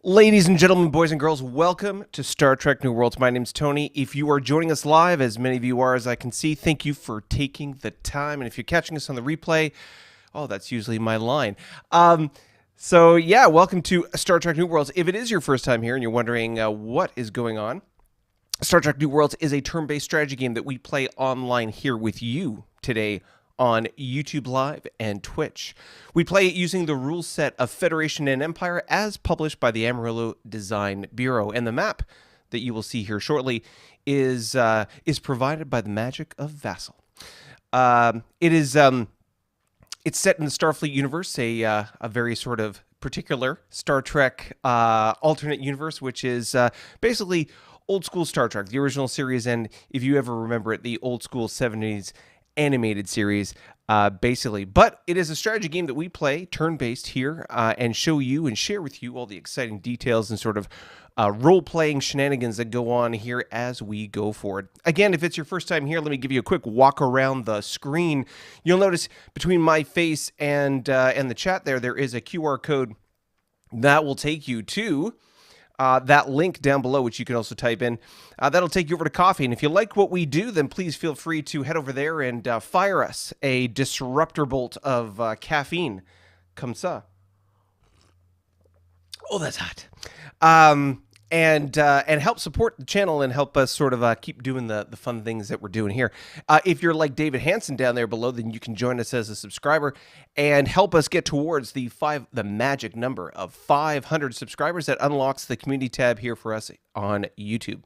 Ladies and gentlemen, boys and girls, welcome to Star Trek New Worlds. My name's Tony. If you are joining us live, as many of you are as I can see, thank you for taking the time. And if you're catching us on the replay, oh, that's usually my line. So yeah, welcome to Star Trek New Worlds. If it is your first time here and you're wondering what is going on, Star Trek New Worlds is a turn-based strategy game that we play online here with you today on YouTube Live and Twitch. We play it using the rule set of Federation and Empire as published by the Amarillo Design Bureau. And the map that you will see here shortly is provided by the magic of Vassal. It's set in the Starfleet universe, a very sort of particular Star Trek alternate universe, which is basically old school Star Trek, the original series, and if you ever remember it, the old school 70s animated series, basically. But it is a strategy game that we play turn-based here and show you and share with you all the exciting details and sort of role-playing shenanigans that go on here as we go forward. Again, if it's your first time here, let me give you a quick walk around the screen. You'll notice between my face and the chat there is a QR code that will take you to that link down below, which you can also type in. That'll take you over to coffee. And if you like what we do, then please feel free to head over there and fire us a disruptor bolt of caffeine. Comme ça. Oh, that's hot. And help support the channel and help us sort of keep doing the fun things that we're doing here. If you're like David Hansen down there below, then you can join us as a subscriber and help us get towards the magic number of 500 subscribers that unlocks the community tab here for us on YouTube.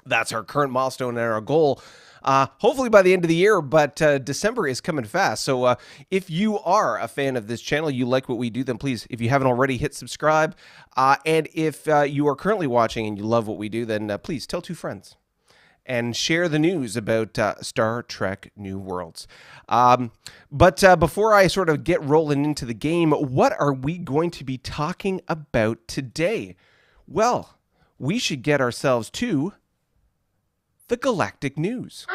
That's our current milestone and our goal. Hopefully by the end of the year, but December is coming fast. So if you are a fan of this channel, you like what we do, then please, if you haven't already, hit subscribe. And if you are currently watching and you love what we do, then please tell 2 friends and share the news about Star Trek New Worlds. But before I sort of get rolling into the game, what are we going to be talking about today? Well, we should get ourselves to the Galactic news.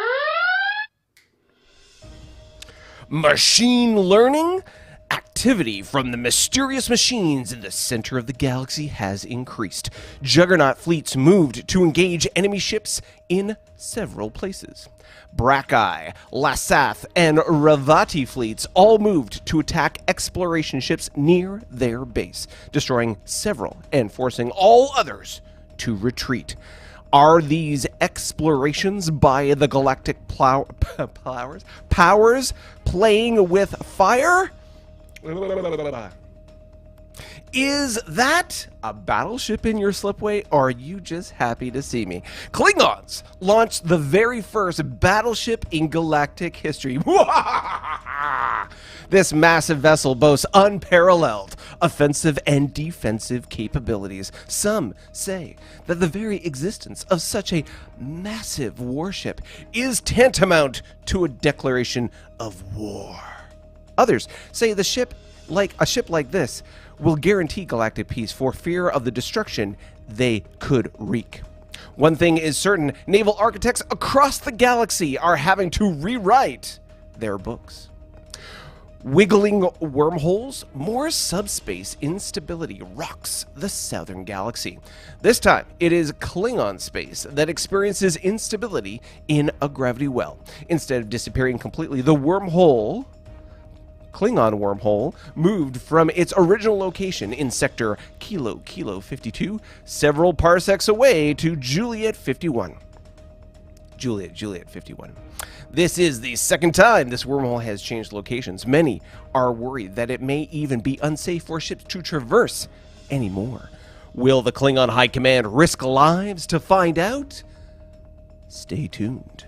Machine learning? Activity from the mysterious machines in the center of the galaxy has increased. Juggernaut fleets moved to engage enemy ships in several places. Brackeye, Lassath, and Ravati fleets all moved to attack exploration ships near their base, destroying several and forcing all others to retreat. Are these explorations by the Galactic powers playing with fire? Is that a battleship in your slipway, or are you just happy to see me? Klingons launched the very first battleship in galactic history. This massive vessel boasts unparalleled offensive and defensive capabilities. Some say that the very existence of such a massive warship is tantamount to a declaration of war. Others say a ship like this will guarantee galactic peace for fear of the destruction they could wreak. One thing is certain, naval architects across the galaxy are having to rewrite their books. Wiggling wormholes, more subspace instability rocks the southern galaxy. This time, it is Klingon space that experiences instability in a gravity well. Instead of disappearing completely, the wormhole, Klingon wormhole, moved from its original location in sector Kilo 52 several parsecs away to Juliet 51. Juliet 51. This is the second time this wormhole has changed locations. Many are worried that it may even be unsafe for ships to traverse anymore. Will the Klingon High Command risk lives to find out? Stay tuned.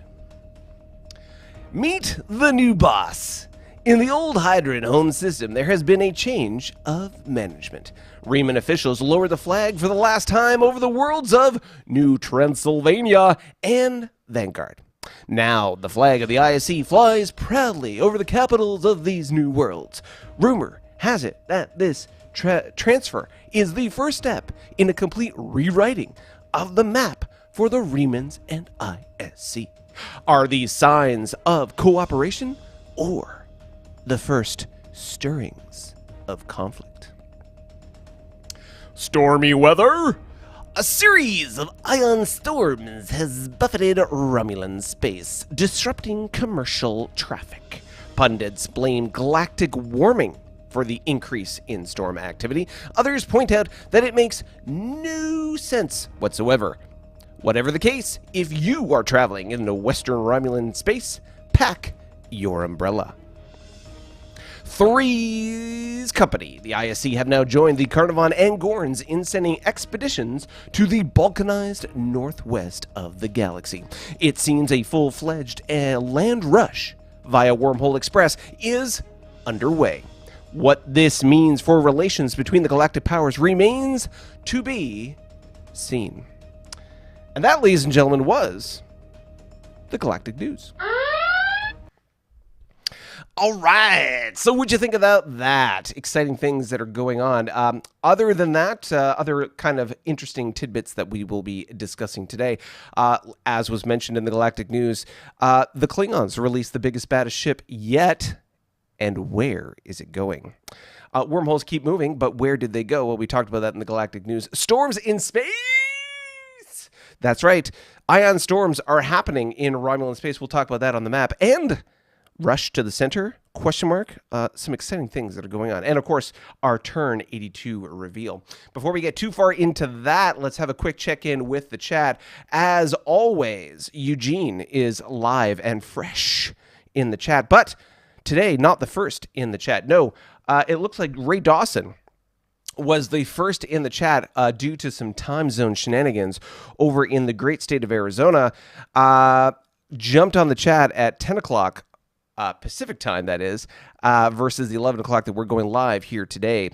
Meet the new boss. In the old Hydran home system, there has been a change of management. Riemann officials lowered the flag for the last time over the worlds of New Transylvania and Vanguard. Now, the flag of the ISC flies proudly over the capitals of these new worlds. Rumor has it that this transfer is the first step in a complete rewriting of the map for the Riemanns and ISC. Are these signs of cooperation or the first stirrings of conflict? Stormy weather? A series of ion storms has buffeted Romulan space, disrupting commercial traffic. Pundits blame galactic warming for the increase in storm activity. Others point out that it makes no sense whatsoever. Whatever the case, if you are traveling in the Western Romulan space, pack your umbrella. Three's company, the ISC, have now joined the Carnarvon and Gorns in sending expeditions to the balkanized northwest of the galaxy. It seems a full-fledged land rush via Wormhole Express is underway. What this means for relations between the galactic powers remains to be seen. And that, ladies and gentlemen, was the Galactic News. All right. So what'd you think about that? Exciting things that are going on. Other than that, other kind of interesting tidbits that we will be discussing today. As was mentioned in the Galactic News, the Klingons released the biggest, baddest ship yet. And where is it going? Wormholes keep moving, but where did they go? Well, we talked about that in the Galactic News. Storms in space! That's right. Ion storms are happening in Romulan space. We'll talk about that on the map. And rush to the center, question mark, some exciting things that are going on. And of course, our Turn 82 reveal. Before we get too far into that, let's have a quick check-in with the chat. As always, Eugene is live and fresh in the chat. But today, not the first in the chat. No, it looks like Ray Dawson was the first in the chat due to some time zone shenanigans over in the great state of Arizona. Jumped on the chat at 10 o'clock Pacific time, that is, versus the 11 o'clock that we're going live here today.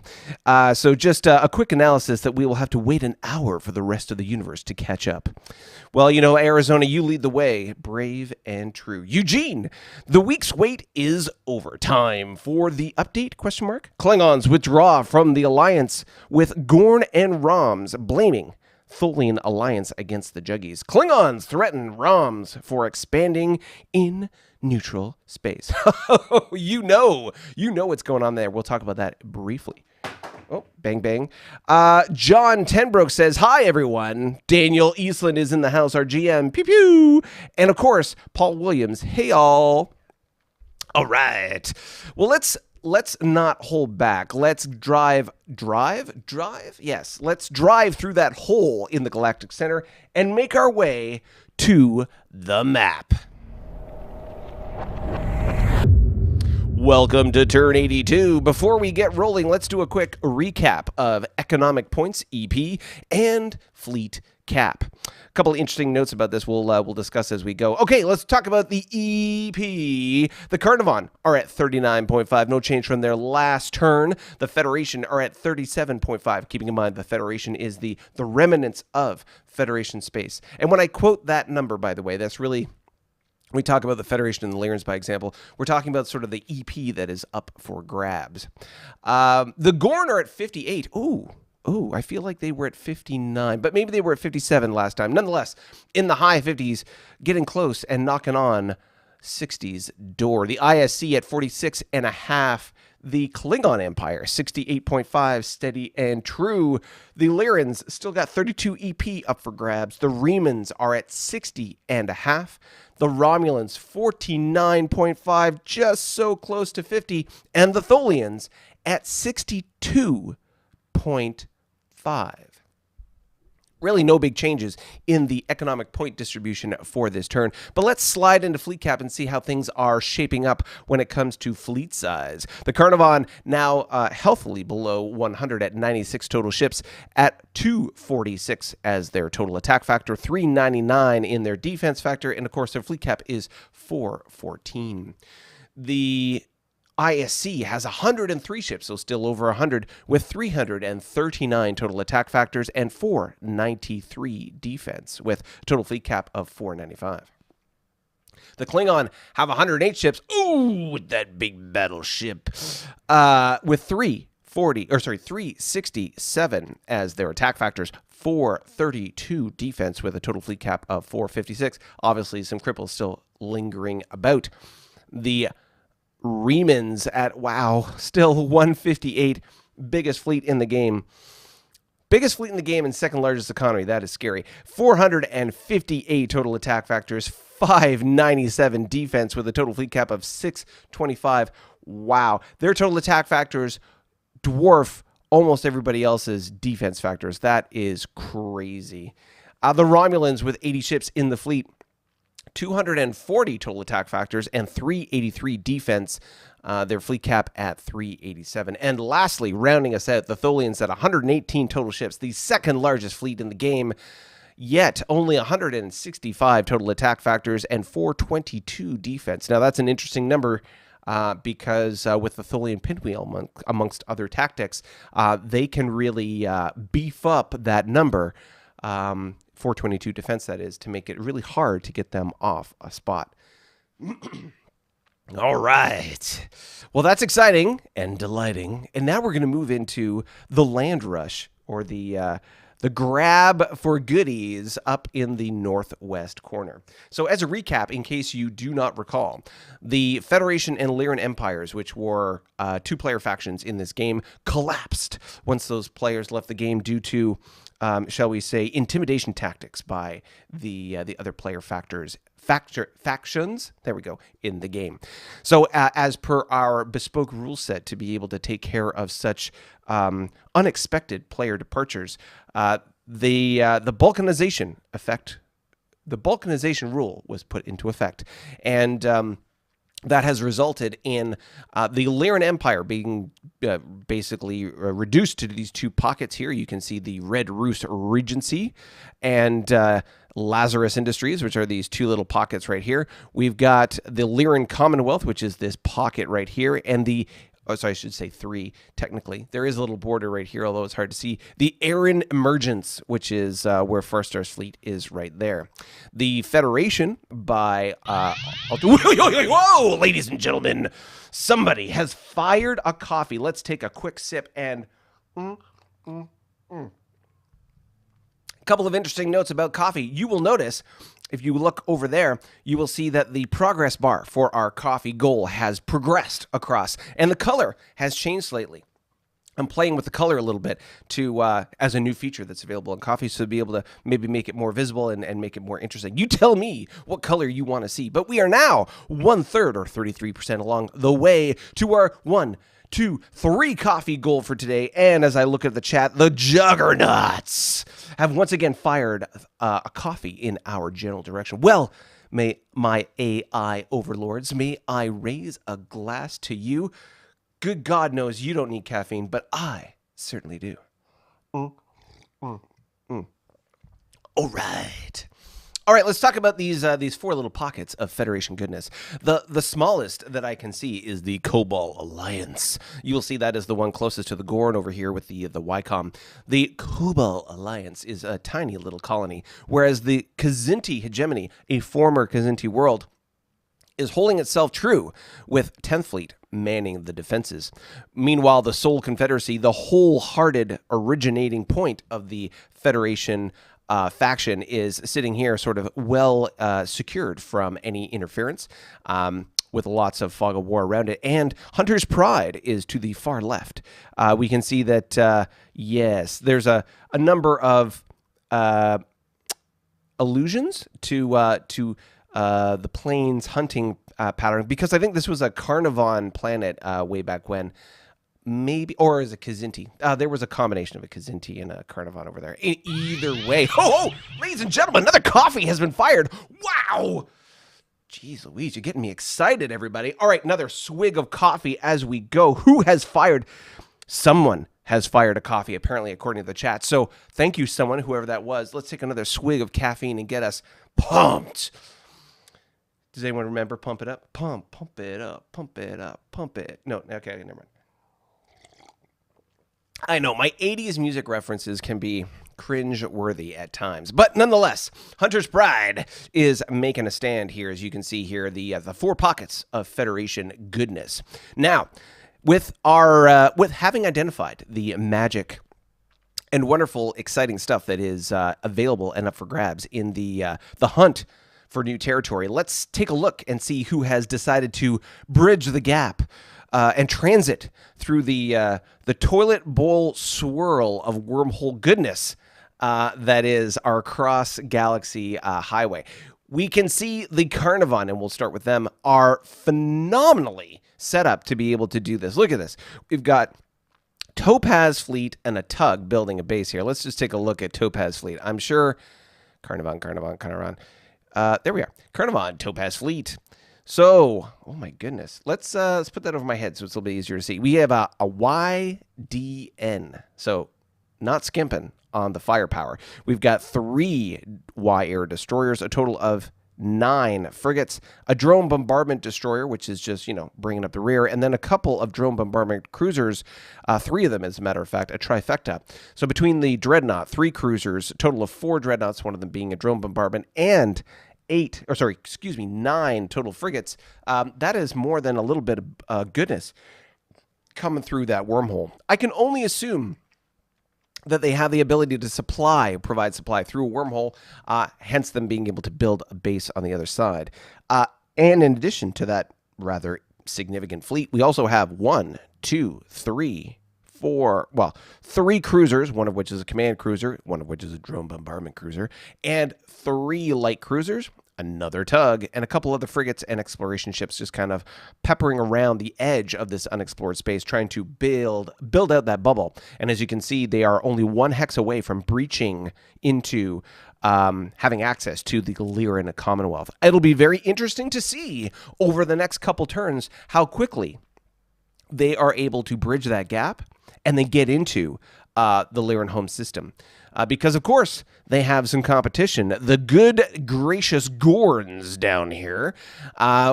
So just a quick analysis that we will have to wait an hour for the rest of the universe to catch up. Well, you know, Arizona, you lead the way, brave and true. Eugene, the week's wait is over. Time for the update, question mark. Klingons withdraw from the alliance with Gorn and Roms, blaming Tholian alliance against the Juggies. Klingons threaten Roms for expanding in neutral space. you know what's going on there. We'll talk about that briefly. Oh, bang, bang. John Tenbrook says, hi, everyone. Daniel Eastland is in the house, our GM. Pew, pew. And, of course, Paul Williams. Hey, all. All right. Well, let's let's not hold back. Let's drive? Yes, let's drive through that hole in the galactic center and make our way to the map. Welcome to Turn 82. Before we get rolling, let's do a quick recap of Economic Points, EP, and Fleet Cap. A couple of interesting notes about this we'll discuss as we go. Okay, let's talk about the EP. The Carnivon are at 39.5, no change from their last turn. The Federation are at 37.5, keeping in mind the Federation is the remnants of Federation space. And when I quote that number, by the way, that's really... We talk about the Federation and the Lyrans, by example. We're talking about sort of the EP that is up for grabs. The Gorn are at 58. Ooh, I feel like they were at 59, but maybe they were at 57 last time. Nonetheless, in the high 50s, getting close and knocking on 60's door. The ISC at 46.5. The Klingon Empire, 68.5, steady and true. The Lyrans still got 32 EP up for grabs. The Remans are at 60.5. The Romulans, 49.5, just so close to 50. And the Tholians at 62.5. Really no big changes in the economic point distribution for this turn. But let's slide into fleet cap and see how things are shaping up when it comes to fleet size. The Carnivon now healthily below 100 at 96 total ships, at 246 as their total attack factor, 399 in their defense factor, and of course their fleet cap is 414. The ISC has 103 ships, so still over 100, with 339 total attack factors and 493 defense, with a total fleet cap of 495. The Klingon have 108 ships, ooh, with that big battleship, with 367 as their attack factors, 432 defense, with a total fleet cap of 456. Obviously, some cripples still lingering about. The Remans at, wow, still 158, biggest fleet in the game. Biggest fleet in the game and second largest economy. That is scary. 458 total attack factors, 597 defense, with a total fleet cap of 625. Wow. Their total attack factors dwarf almost everybody else's defense factors. That is crazy. The Romulans with 80 ships in the fleet, 240 total attack factors and 383 defense, their fleet cap at 387. And lastly, rounding us out, the Tholians at 118 total ships, the second largest fleet in the game, yet only 165 total attack factors and 422 defense. Now, that's an interesting number because with the Tholian pinwheel, amongst other tactics, they can really beef up that number. 422 defense, that is, to make it really hard to get them off a spot. All right. Well, that's exciting and delighting. And now we're going to move into the land rush, or the grab for goodies up in the northwest corner. So as a recap, in case you do not recall, the Federation and Lyran Empires, which were two-player factions in this game, collapsed once those players left the game due to shall we say, intimidation tactics by the other player factions, there we go, in the game. So as per our bespoke rule set to be able to take care of such unexpected player departures, the balkanization rule was put into effect. And that has resulted in the Lyran Empire being basically reduced to these two pockets here. You can see the Red Roos Regency and Lazarus Industries, which are these two little pockets right here. We've got the Lyran Commonwealth, which is this pocket right here, and the I should say three, technically. There is a little border right here, although it's hard to see. The Aran Emergence, which is where First Star's fleet is right there. The Federation by... Whoa, ladies and gentlemen! Somebody has fired a coffee. Let's take a quick sip and... A couple of interesting notes about coffee. You will notice... If you look over there, you will see that the progress bar for our coffee goal has progressed across, and the color has changed slightly. I'm playing with the color a little bit to as a new feature that's available in coffee, so to be able to maybe make it more visible and make it more interesting. You tell me what color you want to see. But we are now 1/3 or 33% along the way to our 1, 2, 3 coffee goal for today. And as I look at the chat, the juggernauts have once again fired a coffee in our general direction. Well, may my AI overlords, may I raise a glass to you. Good God knows you don't need caffeine, but I certainly do. All right. All right, let's talk about these 4 little pockets of Federation goodness. The smallest that I can see is the Cobalt Alliance. You will see that as the one closest to the Gorn over here with the Wycom. The Cobalt Alliance is a tiny little colony, whereas the Kzinti hegemony, a former Kzinti world, is holding itself true with 10th Fleet manning the defenses. Meanwhile, the Soul Confederacy, the wholehearted originating point of the Federation faction, is sitting here sort of well secured from any interference, with lots of fog of war around it. And Hunter's Pride is to the far left. We can see that, yes, there's a number of allusions to the plains hunting pattern, because I think this was a Carnivon planet way back when, maybe, or as a Kzinti. There was a combination of a Kzinti and a Carnivon over there. Either way, ladies and gentlemen, another coffee has been fired. Wow! Jeez Louise, you're getting me excited, everybody. All right, another swig of coffee as we go. Who has fired? Someone has fired a coffee, apparently, according to the chat. So thank you, someone, whoever that was. Let's take another swig of caffeine and get us pumped. Does anyone remember Pump It Up? Pump it up, pump it up, pump it. No, okay, never mind. I know, my 80s music references can be cringe-worthy at times. But nonetheless, Hunter's Pride is making a stand here, as you can see here, the 4 pockets of Federation goodness. Now, with having identified the magic and wonderful, exciting stuff that is available and up for grabs in the hunt for new territory, let's take a look and see who has decided to bridge the gap and transit through the toilet bowl swirl of wormhole goodness that is our cross-galaxy highway. We can see the Carnivon, and we'll start with them, are phenomenally set up to be able to do this. Look at this. We've got Topaz Fleet and a Tug building a base here. Let's just take a look at Topaz Fleet. I'm sure Carnivon. There we are. Carnivon, Topaz Fleet. So, oh my goodness. Let's put that over my head so it's a little bit easier to see. We have a YDN. So, not skimping on the firepower. We've got 3 Y-Air destroyers, a total of 9 frigates, a drone bombardment destroyer, which is just, bringing up the rear, and then a couple of drone bombardment cruisers, 3 of them, as a matter of fact, a trifecta. So between the Dreadnought, 3 cruisers, a total of 4 Dreadnoughts, one of them being a drone bombardment, and 9 total frigates, that is more than a little bit of goodness coming through that wormhole. I can only assume that they have the ability to provide supply through a wormhole, hence them being able to build a base on the other side. And in addition to that rather significant fleet, we also have 3 cruisers, one of which is a command cruiser, one of which is a drone bombardment cruiser, and 3 light cruisers, another tug, and a couple other frigates and exploration ships just kind of peppering around the edge of this unexplored space, trying to build out that bubble. And as you can see, they are only 1 hex away from breaching into having access to the Lyran Commonwealth. It'll be very interesting to see over the next couple turns how quickly they are able to bridge that gap and then get into the Lyran home system. Because, of course, they have some competition. The good, gracious Gorns down here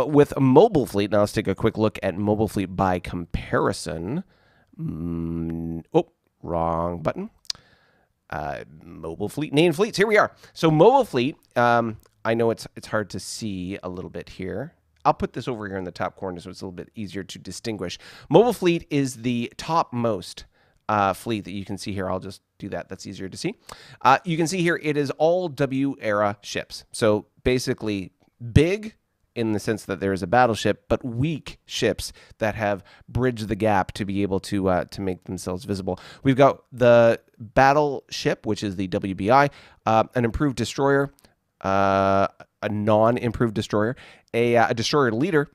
with a mobile fleet. Now, let's take a quick look at mobile fleet by comparison. Wrong button. Mobile fleet, named fleets. Here we are. So, mobile fleet, I know it's hard to see a little bit here. I'll put this over here in the top corner so it's a little bit easier to distinguish. Mobile fleet is the topmost fleet that you can see here. I'll just do that. That's easier to see. You can see here it is all W-era ships. So basically big in the sense that there is a battleship, but weak ships that have bridged the gap to be able to make themselves visible. We've got the battleship, which is the WBI, an improved destroyer, a non-improved destroyer, a destroyer leader,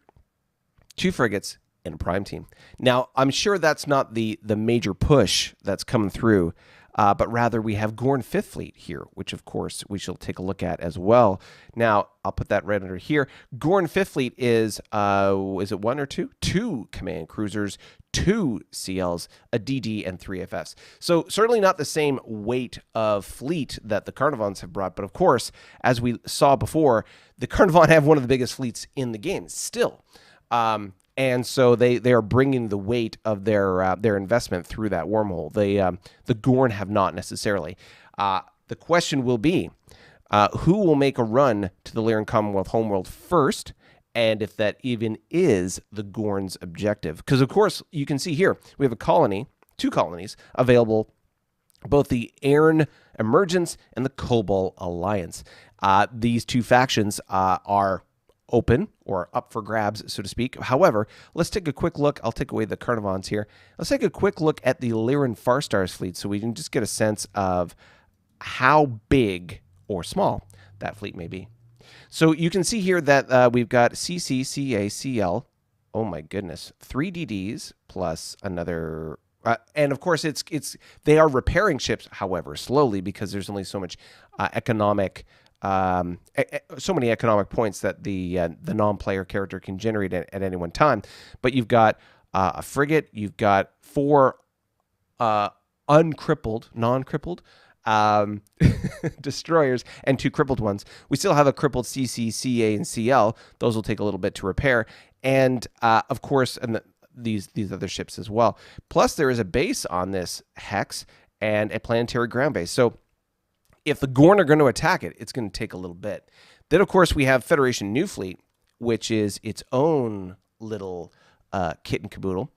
2 frigates, and a prime team. Now, I'm sure that's not the major push that's coming through, but rather we have Gorn 5th Fleet here, which of course we shall take a look at as well. Now, I'll put that right under here. Gorn 5th Fleet is it 1 or 2? 2 command cruisers, 2 CLs, a DD, and 3 FFs. So certainly not the same weight of fleet that the Carnivons have brought, but of course, as we saw before, the Carnivon have one of the biggest fleets in the game still. And so they are bringing the weight of their investment through that wormhole. The Gorn have not necessarily. The question will be, who will make a run to the Lyran Commonwealth homeworld first, and if that even is the Gorn's objective. Because, of course, you can see here, we have a colony, 2 colonies, available, both the Airn Emergence and the Kobol Alliance. These 2 factions are open or up for grabs, so to speak. However, let's take a quick look. I'll take away the Carnivons here. Let's take a quick look at the Lyran Farstar's fleet so we can just get a sense of how big or small that fleet may be. So you can see here that we've got CC, CA, CL. Oh my goodness. 3 DDs plus another... and of course, they are repairing ships, however, slowly, because there's only so much economic... so many economic points that the non-player character can generate at any one time. But you've got a frigate, you've got 4 uncrippled, non-crippled destroyers, and 2 crippled ones. We still have a crippled CC, CA, and CL. Those will take a little bit to repair. And of course, these other ships as well. Plus, there is a base on this Hex and a planetary ground base. So if the Gorn are going to attack it, it's going to take a little bit. Then, of course, we have Federation New Fleet, which is its own little kit and caboodle.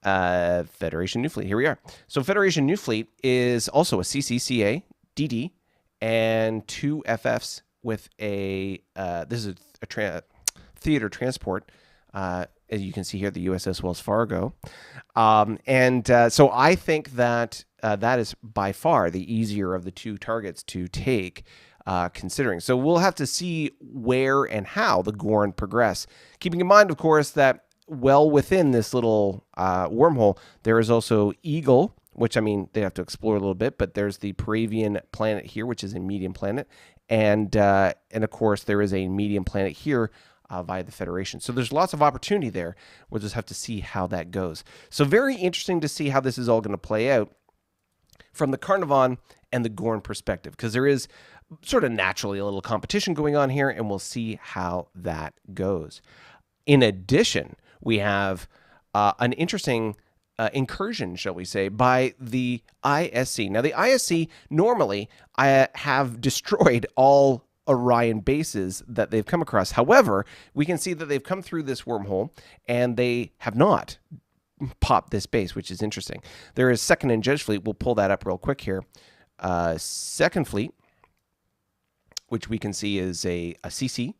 Federation New Fleet, here we are. So Federation New Fleet is also a CCCA, DD, and 2 FFs with a, this is a theater transport. As you can see here, the USS Wells Fargo. So I think that that is by far the easier of the 2 targets to take, considering. So we'll have to see where and how the Gorn progress. Keeping in mind, of course, that well within this little wormhole, there is also Eagle, which, I mean, they have to explore a little bit, but there's the Paravian planet here, which is a medium planet. And of course, there is a medium planet here via the Federation. So there's lots of opportunity there. We'll just have to see how that goes. So very interesting to see how this is all going to play out from the Carnivon and the Gorn perspective, because there is sort of naturally a little competition going on here, and we'll see how that goes. In addition, we have an interesting incursion, shall we say, by the ISC. Now, the ISC normally have destroyed all Orion bases that they've come across. However, we can see that they've come through this wormhole, and they have not popped this base, which is interesting. There is Second and Judge Fleet. We'll pull that up real quick here. Second Fleet, which we can see is a CC,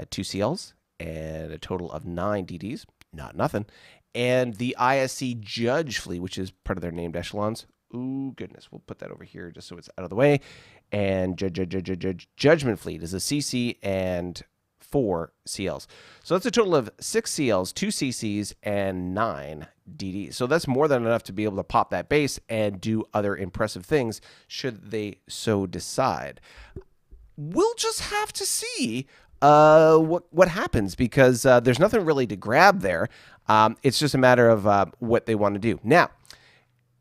2 CLs, and a total of 9 DDs. Not nothing. And the ISC Judge Fleet, which is part of their named echelons. Ooh, goodness. We'll put that over here just so it's out of the way. And Judgment Fleet is a CC and 4 CLs. So that's a total of 6 CLs, 2 CCs, and 9 DDs. So that's more than enough to be able to pop that base and do other impressive things should they so decide. We'll just have to see what happens, because there's nothing really to grab there. It's just a matter of what they want to do. Now,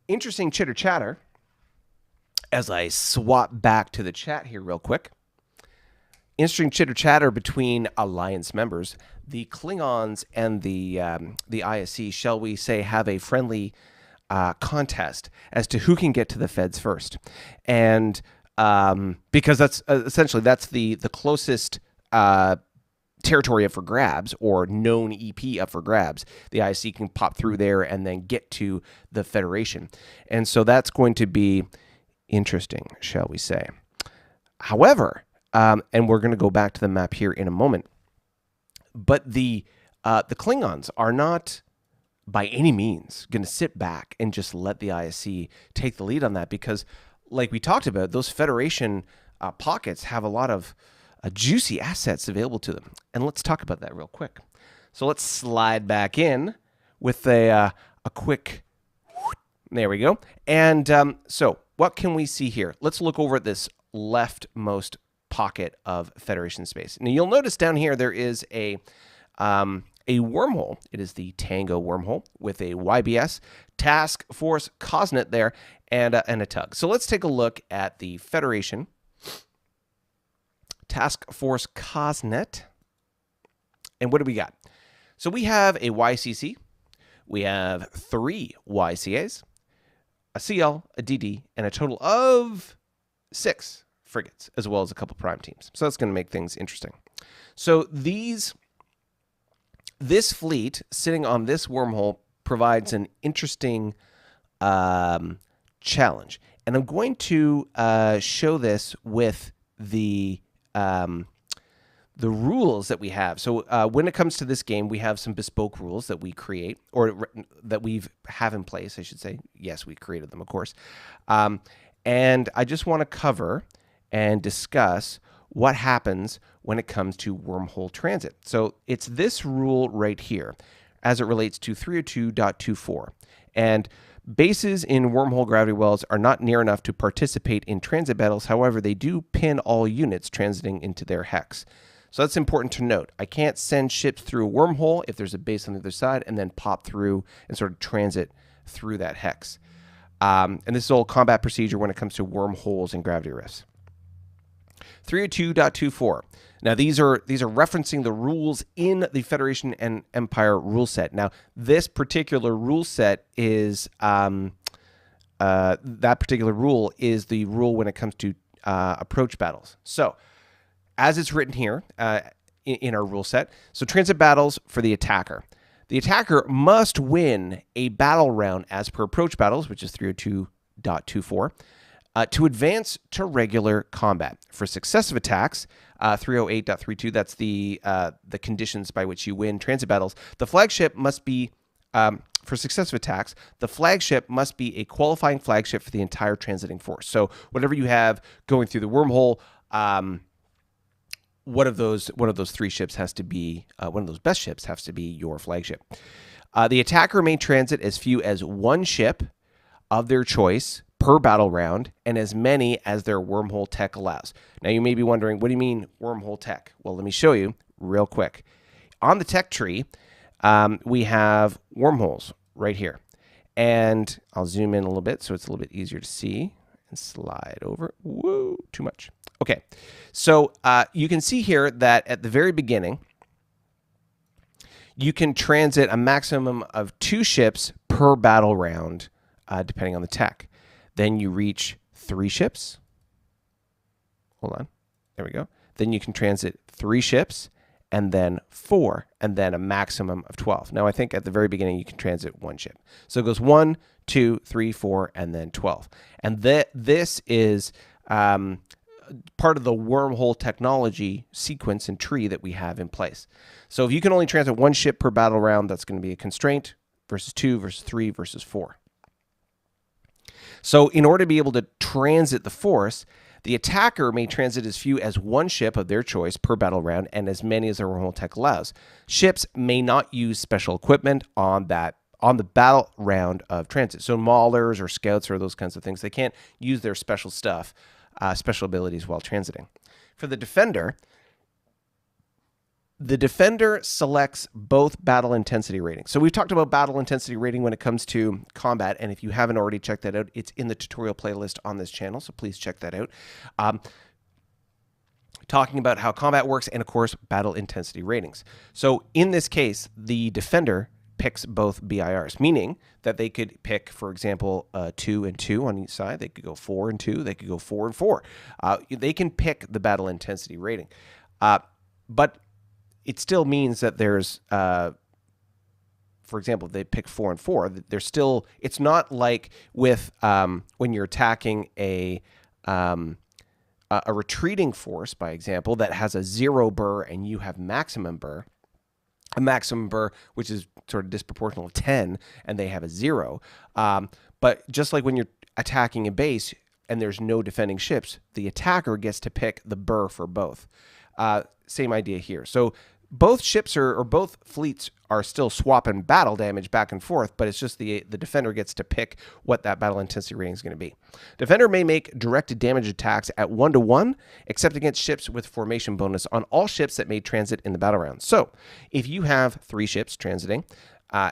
interesting chitter chatter as I swap back to the chat here real quick. Interesting chitter chatter between alliance members. The Klingons and the ISC, shall we say, have a friendly contest as to who can get to the feds first. And because that's essentially the closest territory up for grabs, or known EP up for grabs. The IC can pop through there and then get to the Federation. And so that's going to be interesting, shall we say. However, and we're going to go back to the map here in a moment, But the Klingons are not by any means going to sit back and just let the ISC take the lead on that, because, like we talked about, those Federation pockets have a lot of juicy assets available to them. And let's talk about that real quick. So let's slide back in with a quick, there we go. And so what can we see here? Let's look over at this leftmost pocket of Federation space. Now you'll notice down here there is a wormhole. It is the Tango Wormhole with a YBS Task Force Cosnet there and a tug. So let's take a look at the Federation Task Force Cosnet. And what do we got? So we have a YCC, we have 3 YCAs, a CL, a DD, and a total of 6 frigates, as well as a couple prime teams. So that's going to make things interesting. So this fleet sitting on this wormhole provides an interesting challenge. And I'm going to show this with the rules that we have. So when it comes to this game, we have some bespoke rules that we create, or that we have in place, I should say. Yes, we created them, of course. And I just want to cover and discuss what happens when it comes to Wormhole Transit. So it's this rule right here as it relates to 302.24. And bases in wormhole gravity wells are not near enough to participate in transit battles. However, they do pin all units transiting into their hex. So that's important to note. I can't send ships through a wormhole if there's a base on the other side and then pop through and sort of transit through that hex. And this is all combat procedure when it comes to wormholes and gravity rifts. 302.24. Now these are referencing the rules in the Federation and Empire rule set. Now this particular rule set is that particular rule is the rule when it comes to approach battles. So as it's written here in our rule set, so transit battles for the attacker. The attacker must win a battle round as per approach battles, which is 302.24. To advance to regular combat. For successive attacks, 308.32, that's the conditions by which you win transit battles. The flagship must be, for successive attacks, the flagship must be a qualifying flagship for the entire transiting force. So whatever you have going through the wormhole, one of those 3 ships has to be, one of those best ships has to be your flagship. The attacker may transit as few as 1 ship of their choice per battle round, and as many as their wormhole tech allows. Now you may be wondering, what do you mean wormhole tech? Well, let me show you real quick. On the tech tree, we have wormholes right here. And I'll zoom in a little bit so it's a little bit easier to see and slide over. Whoa, too much. Okay, so you can see here that at the very beginning, you can transit a maximum of 2 ships per battle round, depending on the tech. Then you reach 3 ships. Hold on. There we go. Then you can transit 3 ships, and then 4, and then a maximum of 12. Now, I think at the very beginning, you can transit 1 ship. So it goes 1, 2, 3, 4, and then 12. And this is part of the wormhole technology sequence and tree that we have in place. So if you can only transit 1 ship per battle round, that's going to be a constraint versus 2, versus 3, versus 4. So in order to be able to transit the force, the attacker may transit as few as 1 ship of their choice per battle round and as many as their wormhole tech allows. Ships may not use special equipment on the battle round of transit. So maulers or scouts or those kinds of things, they can't use their special stuff, special abilities while transiting. For the defender selects both battle intensity ratings. So we've talked about battle intensity rating when it comes to combat, and if you haven't already checked that out, it's in the tutorial playlist on this channel, so please check that out. Talking about how combat works and, of course, battle intensity ratings. So in this case, the defender picks both BIRs, meaning that they could pick, for example, 2 and 2 on each side. They could go 4 and 2. They could go 4 and 4. They can pick the battle intensity rating. But it still means that there's, for example, if they pick 4 and 4, there's still, it's not like with when you're attacking a retreating force, by example, that has a 0 burr and you have maximum burr. a maximum burr, which is sort of disproportional of 10, and they have a 0. But just like when you're attacking a base and there's no defending ships, the attacker gets to pick the burr for both. Same idea here. So both ships or both fleets are still swapping battle damage back and forth, but it's just the defender gets to pick what that battle intensity rating is going to be. Defender may make directed damage attacks at 1-to-1, except against ships with formation bonus on all ships that may transit in the battle round. So if you have 3 ships transiting,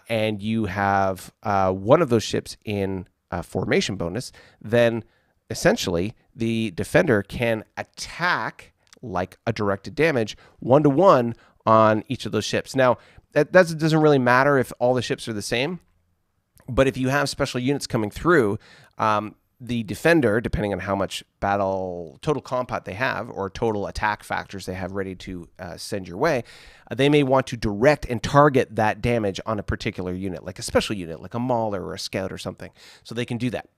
and you have one of those ships in formation bonus, then essentially the defender can attack like a directed damage 1-to-1 on each of those ships. Now, that doesn't really matter if all the ships are the same, but if you have special units coming through, the defender, depending on how much battle total compat they have or total attack factors they have ready to send your way, they may want to direct and target that damage on a particular unit, like a special unit, like a mauler or a scout or something. So they can do that.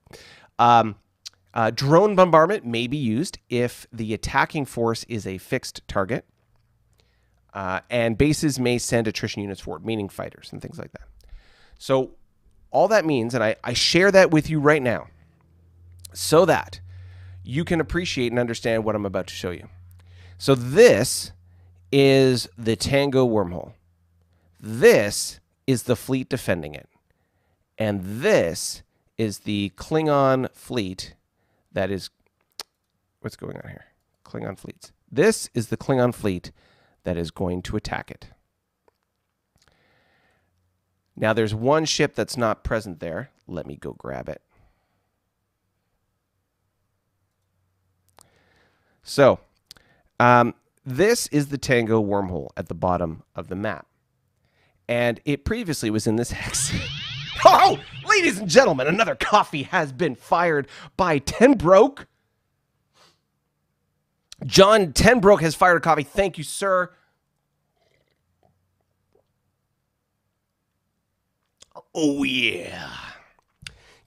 Drone bombardment may be used if the attacking force is a fixed target. And bases may send attrition units forward, meaning fighters and things like that. So all that means, and I share that with you right now, so that you can appreciate and understand what I'm about to show you. So this is the Tango Wormhole. This is the fleet defending it. And this is the Klingon fleet that is... What's going on here? Klingon fleets. This is the Klingon fleet that is going to attack it. Now, there's one ship that's not present there. Let me go grab it. So, this is the Tango Wormhole at the bottom of the map. And it previously was in this hex. Oh, ladies and gentlemen, another coffee has been fired by Tenbroke. John Tenbroke has fired a coffee. Thank you, sir. Oh, yeah.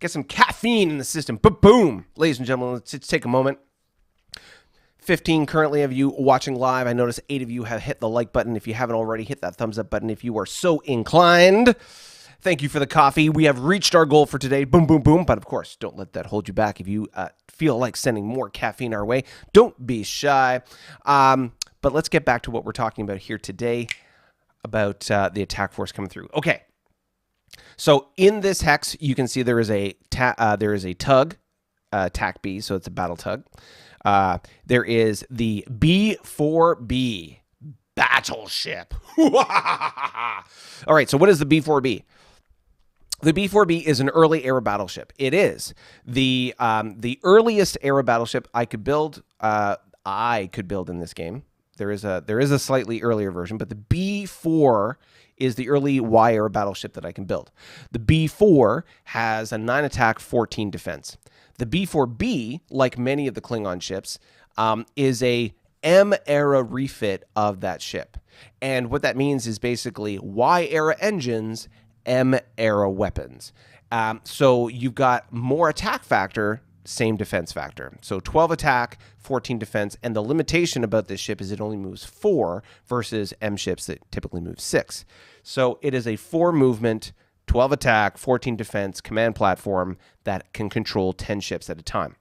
Get some caffeine in the system. Boom. Ladies and gentlemen, let's take a moment. 15 currently of you watching live. I notice 8 of you have hit the like button. If you haven't already, hit that thumbs up button if you are so inclined. Thank you for the coffee. We have reached our goal for today. Boom, boom, boom. But of course, don't let that hold you back. If you feel like sending more caffeine our way, don't be shy. But let's get back to what we're talking about here today about the attack force coming through. Okay. So in this hex, you can see there is a tug, TAC B, so it's a battle tug. There is the B4B battleship. All right, so what is the B4B? The B4B is an early era battleship. It is the earliest era battleship I could build. In this game. There is a slightly earlier version, but the B4 is the early Y era battleship that I can build. The B4 has a 9 attack, 14 defense. The B4B, like many of the Klingon ships, is a M era refit of that ship. And what that means is basically Y era engines, M era weapons. So you've got more attack factor, same defense factor. So 12 attack, 14 defense, and the limitation about this ship is it only moves 4 versus M ships that typically move 6. So it is a 4 movement, 12 attack, 14 defense command platform that can control 10 ships at a time.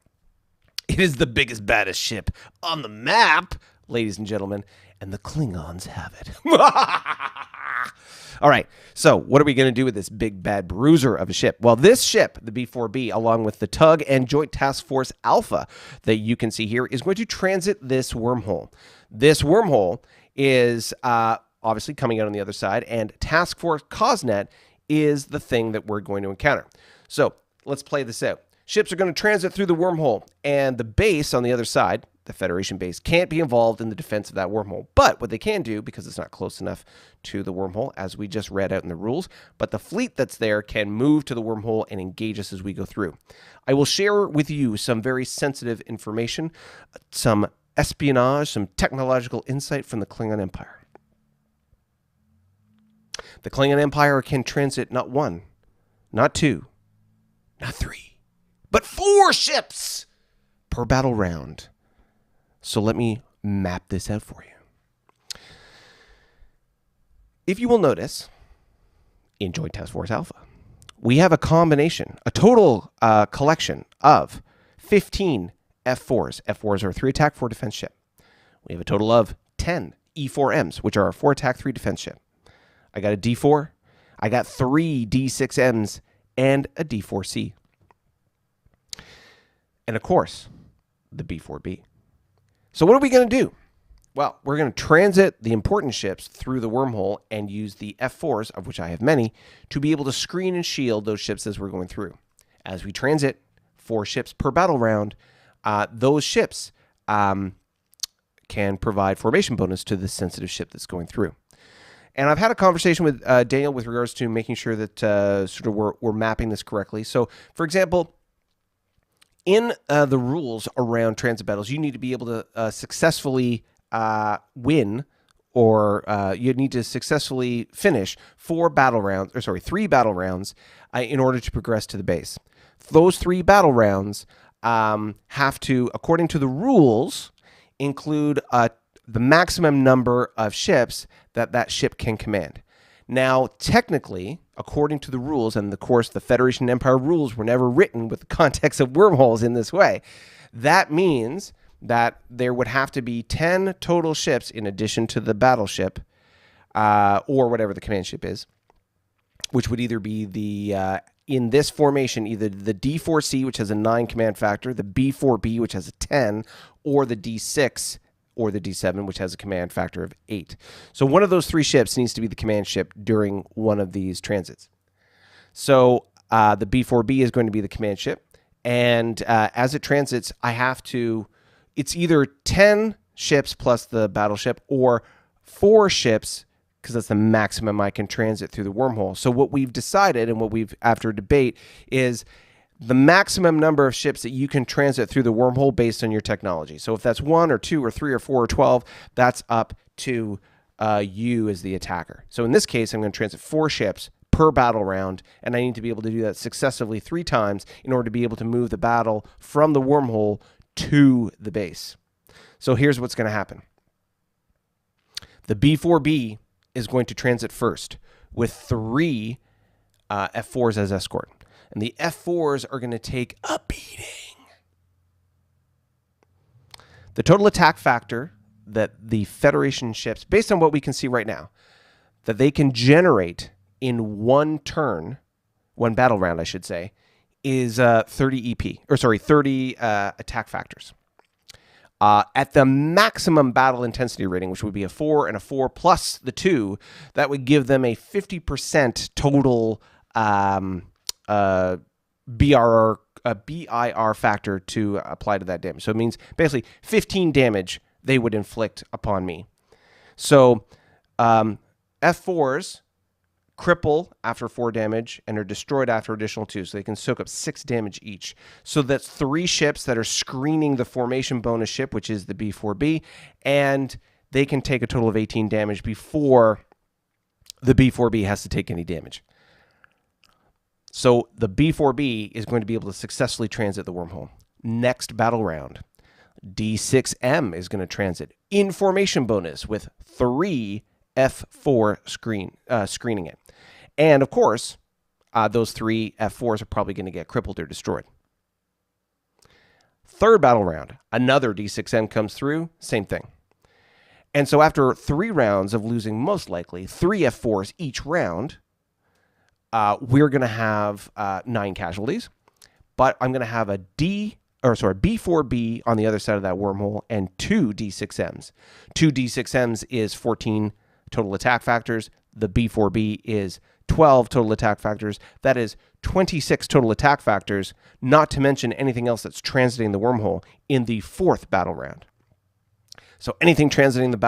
It is the biggest, baddest ship on the map, ladies and gentlemen, and the Klingons have it. All right, so what are we going to do with this big, bad bruiser of a ship? Well, this ship, the B4B, along with the Tug and Joint Task Force Alpha that you can see here, is going to transit this wormhole. This wormhole is obviously coming out on the other side, and Task Force Cosnet is the thing that we're going to encounter. So let's play this out. Ships are going to transit through the wormhole, and the base on the other side, the Federation base, can't be involved in the defense of that wormhole. But what they can do, because it's not close enough to the wormhole, as we just read out in the rules, but the fleet that's there can move to the wormhole and engage us as we go through. I will share with you some very sensitive information, some espionage, some technological insight from the Klingon Empire. The Klingon Empire can transit not 1, not 2, not 3, but 4 ships per battle round. So let me map this out for you. If you will notice, in Joint Task Force Alpha, we have a combination, a total collection of 15 F4s. F4s are a 3 attack, 4 defense ship. We have a total of 10 E4Ms, which are a 4 attack, 3 defense ship. I got a D4, I got 3 D6Ms, and a D4C. And of course, the B4B. So what are we going to do? Well, we're going to transit the important ships through the wormhole and use the F4s, of which I have many, to be able to screen and shield those ships as we're going through. As we transit 4 ships per battle round, those ships can provide formation bonus to the sensitive ship that's going through. And I've had a conversation with Daniel with regards to making sure that sort of we're mapping this correctly. So, for example, in the rules around transit battles, you need to be able to successfully win, or you need to successfully finish 3 battle rounds in order to progress to the base. Those 3 battle rounds have to, according to the rules, include the maximum number of ships that ship can command. Now, technically, according to the rules, and of course the Federation and Empire rules were never written with the context of wormholes in this way, that means that there would have to be 10 total ships in addition to the battleship, or whatever the command ship is, which would either be the, in this formation, either the D4C, which has a 9 command factor, the B4B, which has a 10, or the D6 or the D7, which has a command factor of 8. So one of those 3 ships needs to be the command ship during one of these transits. So the B4B is going to be the command ship, and as it transits, I have to... It's either 10 ships plus the battleship or 4 ships, because that's the maximum I can transit through the wormhole. So what we've decided, and what we've, after debate, is the maximum number of ships that you can transit through the wormhole based on your technology. So if that's 1 or 2 or 3 or 4 or 12, that's up to you as the attacker. So in this case, I'm going to transit 4 ships per battle round, and I need to be able to do that successively 3 times in order to be able to move the battle from the wormhole to the base. So here's what's going to happen. The B4B is going to transit first with 3 F4s as escort. And the F4s are going to take a beating. The total attack factor that the Federation ships, based on what we can see right now, that they can generate in one turn, one battle round, I should say, is 30 EP, or sorry, 30 attack factors. At the maximum battle intensity rating, which would be a 4 and a 4 plus the 2, that would give them a 50% total BIR factor to apply to that damage. So it means basically 15 damage they would inflict upon me. So F4s cripple after 4 damage and are destroyed after additional 2, so they can soak up 6 damage each. So that's 3 ships that are screening the formation bonus ship, which is the B4B, and they can take a total of 18 damage before the B4B has to take any damage. So the B4B is going to be able to successfully transit the wormhole. Next battle round, D6M is going to transit in formation bonus with 3 F4 screening it. And of course, those 3 F4s are probably going to get crippled or destroyed. Third battle round, another D6M comes through, same thing. And so after 3 rounds of losing most likely 3 F4s each round, we're going to have 9 casualties, but I'm going to have a B4B on the other side of that wormhole and 2 D6Ms. 2 D6Ms is 14 total attack factors. The B4B is 12 total attack factors. That is 26 total attack factors, not to mention anything else that's transiting the wormhole in the 4th battle round. So anything transiting the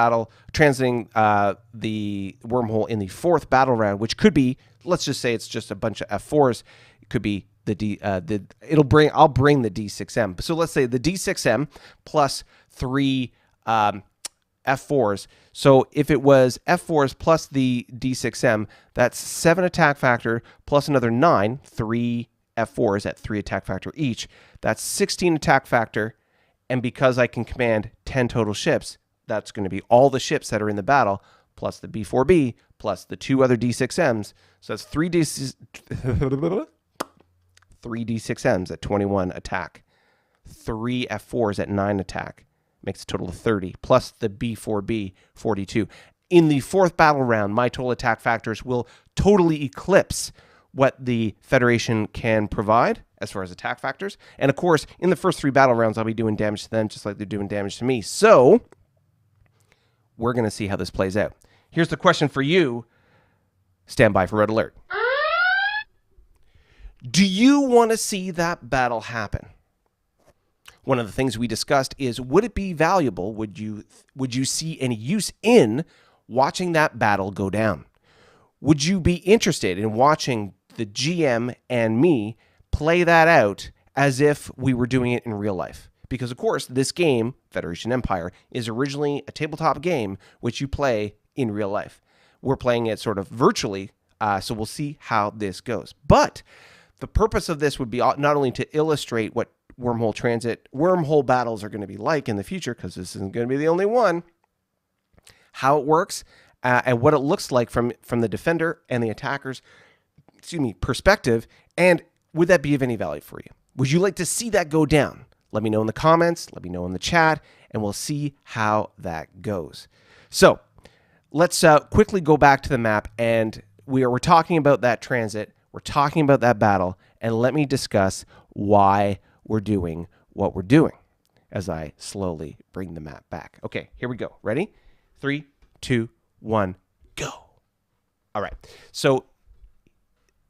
wormhole in the 4th battle round, which could be, let's just say it's just a bunch of F4s, it could be I'll bring the D6M. So let's say the D6M plus 3 F4s. So if it was F4s plus the D6M, that's 7 attack factor plus another 9, 3 F4s at 3 attack factor each. That's 16 attack factor. And because I can command 10 total ships, that's going to be all the ships that are in the battle, plus the B4B, plus the 2 other D6Ms. So that's 3D6Ms at 21 attack. 3 F4s at 9 attack. Makes a total of 30, plus the B4B, 42. In the 4th battle round, my total attack factors will totally eclipse what the Federation can provide as far as attack factors. And of course, in the first 3 battle rounds, I'll be doing damage to them just like they're doing damage to me. So we're going to see how this plays out. Here's the question for you. Stand by for red alert. Do you want to see that battle happen? One of the things we discussed is, would it be valuable? Would you see any use in watching that battle go down? Would you be interested in watching the GM and me play that out as if we were doing it in real life? Because, of course, this game, Federation Empire, is originally a tabletop game which you play in real life. We're playing it sort of virtually, so we'll see how this goes. But the purpose of this would be not only to illustrate what Wormhole Transit, wormhole battles are going to be like in the future, because this isn't going to be the only one, how it works, and what it looks like from the defender and the attacker's, perspective, and would that be of any value for you? Would you like to see that go down? Let me know in the comments, let me know in the chat, and we'll see how that goes. So let's quickly go back to the map, and we're talking about that transit, we're talking about that battle, and let me discuss why we're doing what we're doing as I slowly bring the map back. Okay, here we go. Ready? 3, 2, 1, go. All right. So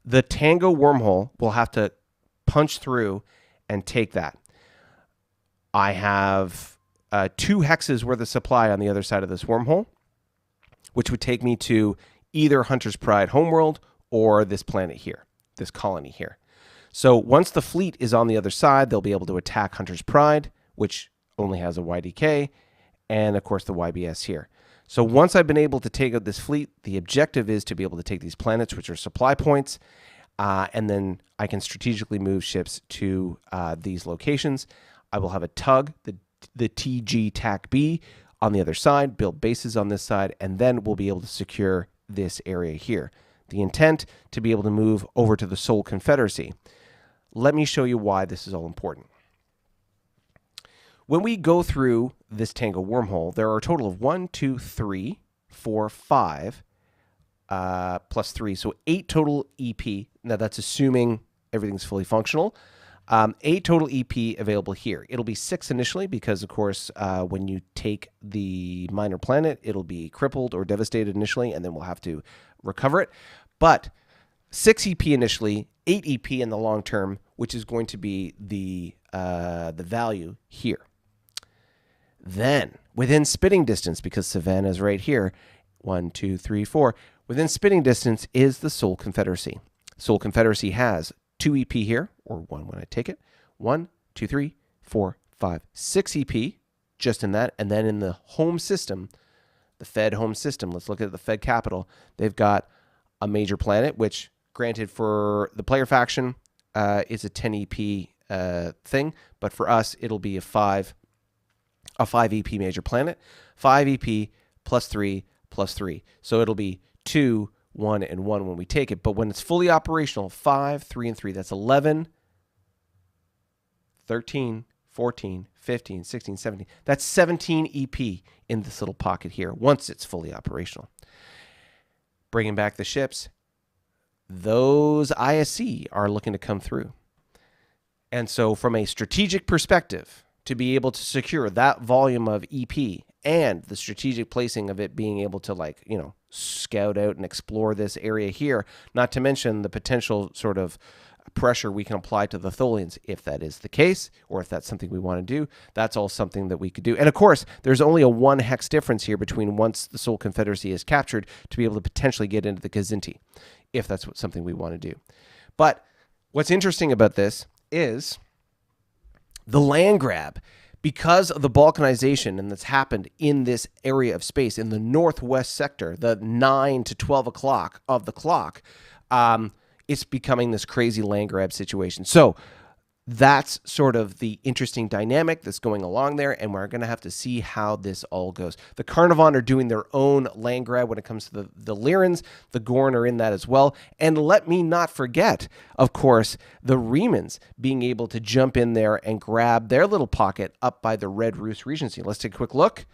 the Tango Wormhole will have to punch through and take that. I have 2 hexes worth of supply on the other side of this wormhole, which would take me to either Hunter's Pride homeworld or this planet here, this colony here. So once the fleet is on the other side, they'll be able to attack Hunter's Pride, which only has a YDK, and of course the YBS here. So once I've been able to take out this fleet, the objective is to be able to take these planets, which are supply points, and then I can strategically move ships to these locations. I will have a tug, the TG TAC B, on the other side, build bases on this side, and then we'll be able to secure this area here. The intent to be able to move over to the Sol Confederacy. Let me show you why this is all important. When we go through this Tango Wormhole, there are a total of 1, 2, 3, 4, 5, plus 3. So 8 total EP. Now that's assuming everything's fully functional. 8 total EP available here. It'll be 6 initially because, of course, when you take the minor planet, it'll be crippled or devastated initially, and then we'll have to recover it. But 6 EP initially, 8 EP in the long term, which is going to be the value here. Then, within spitting distance, because Savannah is right here, 1, 2, 3, 4, within spitting distance is the Sol Confederacy. Sol Confederacy has 2 EP here, or 1 when I take it. 1, 2, 3, 4, 5, 6 EP, just in that. And then in the home system, the Fed home system, let's look at the Fed capital. They've got a major planet, which, granted, for the player faction, is a 10 EP thing. But for us, it'll be a 5 EP major planet. 5 EP plus 3 plus 3. So it'll be 2, 1, and 1 when we take it. But when it's fully operational, 5, 3, and 3, that's 11, 13, 14, 15, 16, 17. That's 17 EP in this little pocket here once it's fully operational. Bringing back the ships, those ISC are looking to come through. And so from a strategic perspective, to be able to secure that volume of EP and the strategic placing of it being able to, scout out and explore this area here, not to mention the potential sort of pressure we can apply to the Tholians, if that is the case, or if that's something we want to do, that's all something that we could do. And of course, there's only a 1 hex difference here between once the Sol Confederacy is captured to be able to potentially get into the Kazinti, if that's something we want to do. But what's interesting about this is the land grab. Because of the balkanization and that's happened in this area of space, in the northwest sector, the 9 to 12 o'clock of the clock, it's becoming this crazy land grab situation. So that's sort of the interesting dynamic that's going along there, and we're going to have to see how this all goes. The Carnivon are doing their own land grab when it comes to the Lyrans. The Gorn are in that as well. And let me not forget, of course, the Remans being able to jump in there and grab their little pocket up by the Red Roost Regency. Let's take a quick look.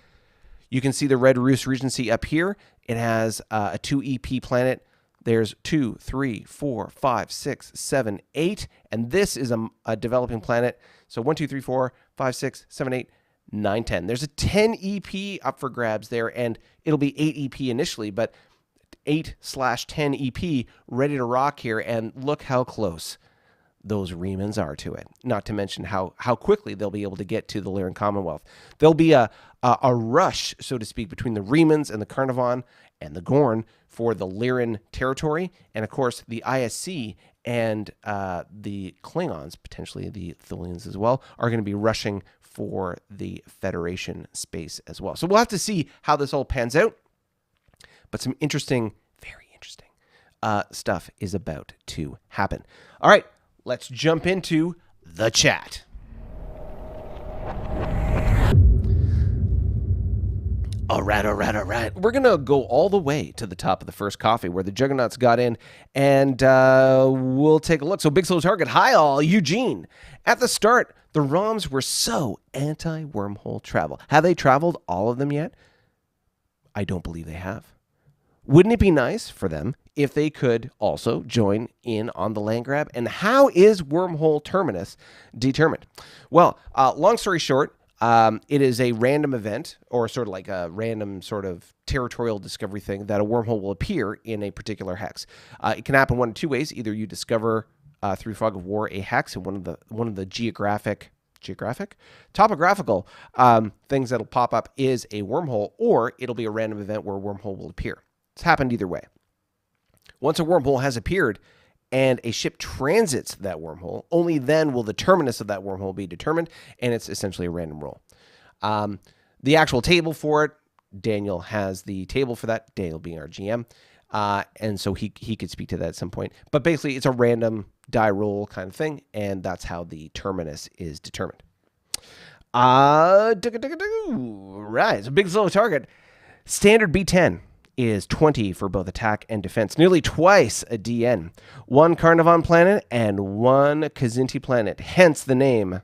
You can see the Red Roost Regency up here. It has a 2 EP planet. There's 2, 3, 4, 5, 6, 7, 8. And this is a developing planet. So 1, 2, 3, 4, 5, 6, 7, 8, 9, 10. There's a 10 EP up for grabs there. And it'll be 8 EP initially, but 8/10 EP ready to rock here. And look how close those Remans are to it. Not to mention how quickly they'll be able to get to the Lyran Commonwealth. There'll be a rush, so to speak, between the Remans and the Carnivon and the Gorn for the Lyran territory. And of course, the ISC and the Klingons, potentially the Tholians as well, are going to be rushing for the Federation space as well. So we'll have to see how this all pans out. But some interesting, very interesting stuff is about to happen. All right, let's jump into the chat. All right. We're going to go all the way to the top of the first coffee where the Juggernauts got in, and we'll take a look. So Big Slow Target, hi all, Eugene. At the start, the ROMs were so anti-wormhole travel. Have they traveled all of them yet? I don't believe they have. Wouldn't it be nice for them if they could also join in on the land grab? And how is Wormhole Terminus determined? Well, long story short, it is a random event, or sort of like a random sort of territorial discovery thing, that a wormhole will appear in a particular hex. It can happen one of two ways. Either you discover through Fog of War a hex, and one of the topographical things that'll pop up is a wormhole, or it'll be a random event where a wormhole will appear. It's happened either way. Once a wormhole has appeared and a ship transits that wormhole, only then will the terminus of that wormhole be determined, and it's essentially a random roll. The actual table for it, Daniel has the table for that, Daniel being our GM, and so he could speak to that at some point. But basically, it's a random die roll kind of thing, and that's how the terminus is determined. Right, so Big Slow Target. Standard B10 is 20 for both attack and defense, nearly twice a DN. 1 Carnivon planet and 1 Kzinti planet, hence the name.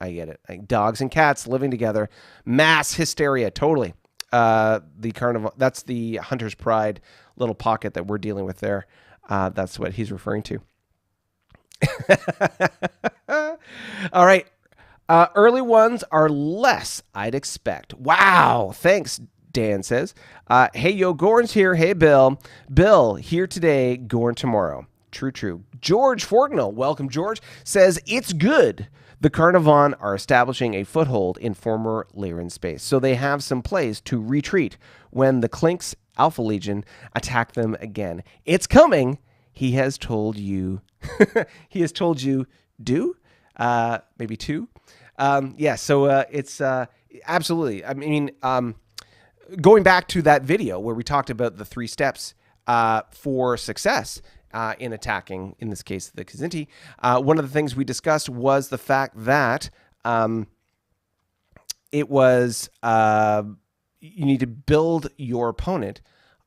I get it. Like dogs and cats living together. Mass hysteria, totally. The Carnivon, that's the Hunter's Pride little pocket that we're dealing with there. That's what he's referring to. All right. Early ones are less, I'd expect. Wow. Thanks, Dan says. Hey, yo, Gorn's here. Hey, Bill. Bill, here today, Gorn tomorrow. True. George Fortnell, welcome, George, says, it's good. The Carnivon are establishing a foothold in former Lyran space, so they have some place to retreat when the Klinks Alpha Legion attack them again. It's coming. He has told you. He has told you, maybe 2. Yeah, so it's absolutely. I mean, going back to that video where we talked about the 3 steps for success in attacking, in this case, the Kzinti, one of the things we discussed was the fact that it was you need to build your opponent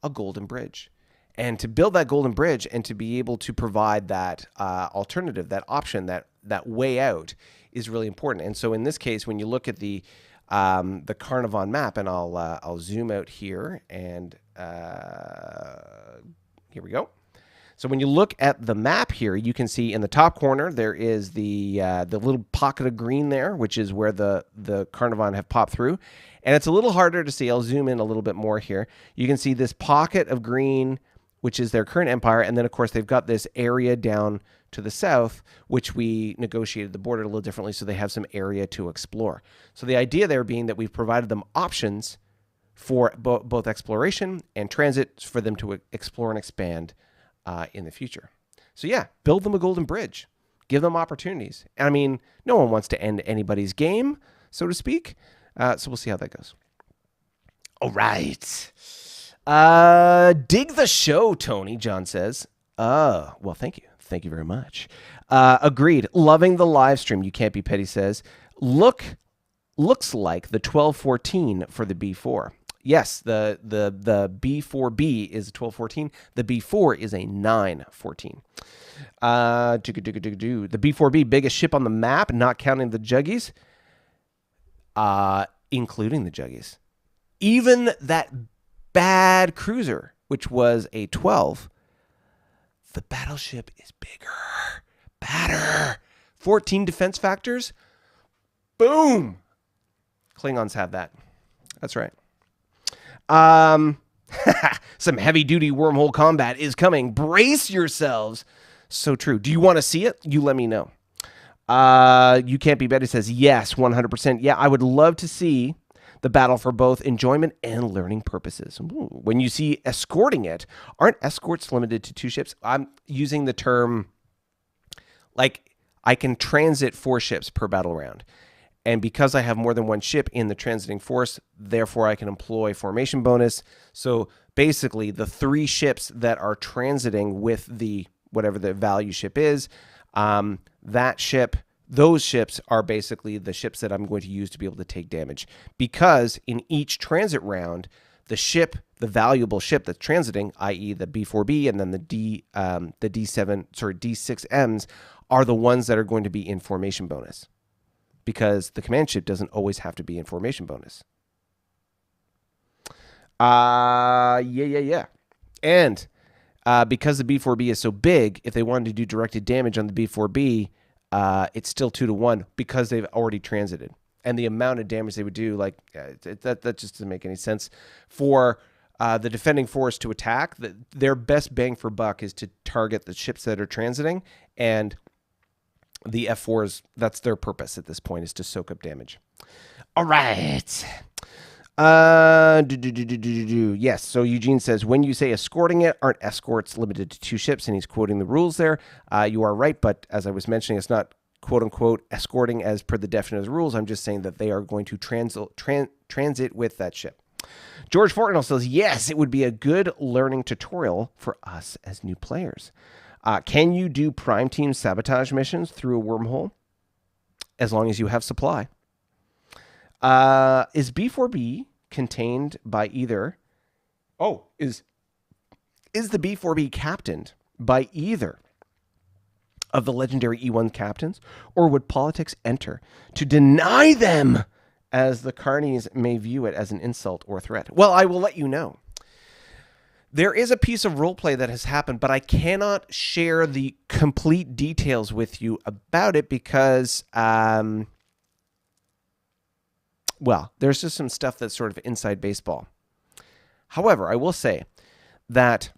a golden bridge. And to build that golden bridge and to be able to provide that alternative, that option, that way out is really important. And so in this case, when you look at the Carnivon map, and I'll zoom out here, and here we go. So when you look at the map here, you can see in the top corner there is the little pocket of green there, which is where the Carnivon have popped through, and it's a little harder to see. I'll zoom in a little bit more here. You can see this pocket of green, which is their current empire, and then of course they've got this area down to the south, which we negotiated the border a little differently, so they have some area to explore. So the idea there being that we've provided them options for both exploration and transit for them to explore and expand in the future. So yeah, build them a golden bridge. Give them opportunities. And I mean, no one wants to end anybody's game, so to speak. So we'll see how that goes. All right. Dig the show, Tony, John says. Well, thank you. Thank you very much. Agreed. Loving the live stream. You can't be petty says. Looks like the 1214 for the B4. Yes, the B4B is a 1214. The B4 is a 914. The B4B, biggest ship on the map, not counting the Juggies. Including the Juggies. Even that bad cruiser, which was a 12, the battleship is bigger, badder. 14 defense factors. Boom. Klingons have that. That's right. Some heavy-duty wormhole combat is coming. Brace yourselves. So true. Do you want to see it? You let me know. You can't be Betty says, yes, 100%. Yeah, I would love to see the battle for both enjoyment and learning purposes. Ooh, when you see escorting it, aren't escorts limited to 2 ships? I'm using the term, like, I can transit 4 ships per battle round. And because I have more than 1 ship in the transiting force, therefore I can employ formation bonus. So basically, the 3 ships that are transiting with the whatever the value ship is, those ships are basically the ships that I'm going to use to be able to take damage. Because in each transit round, the valuable ship that's transiting, i.e. the B4B and then the D6Ms, are the ones that are going to be in formation bonus. Because the command ship doesn't always have to be in formation bonus. Yeah. And because the B4B is so big, if they wanted to do directed damage on the B4B, it's still 2-to-1 because they've already transited. And the amount of damage they would do, like, that just doesn't make any sense. For the defending force to attack, their best bang for buck is to target the ships that are transiting, and the F4s, that's their purpose at this point, is to soak up damage. All right. Yes, so Eugene says, when you say escorting it, aren't escorts limited to 2 ships? And he's quoting the rules there. You are right, but as I was mentioning, it's not quote-unquote escorting as per the definition of the rules. I'm just saying that they are going to transit with that ship. George Fortnell says, yes, it would be a good learning tutorial for us as new players. Can you do Prime Team sabotage missions through a wormhole? As long as you have supply. Is B4B contained by either... Oh, is the B4B captained by either of the legendary E1 captains? Or would politics enter to deny them, as the carnies may view it as an insult or threat? Well, I will let you know. There is a piece of roleplay that has happened, but I cannot share the complete details with you about it because, well, there's just some stuff that's sort of inside baseball. However, I will say that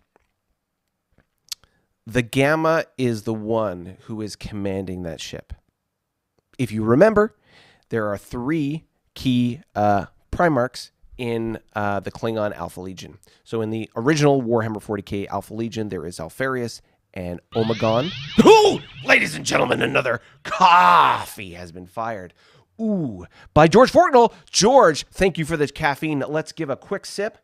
the Gamma is the one who is commanding that ship. If you remember, there are 3 key Primarchs in the Klingon Alpha Legion. So in the original Warhammer 40k Alpha Legion, there is Alfarius and Omegon. Ooh, ladies and gentlemen, another coffee has been fired. Ooh, by George Fortnell. George, thank you for this caffeine. Let's give a quick sip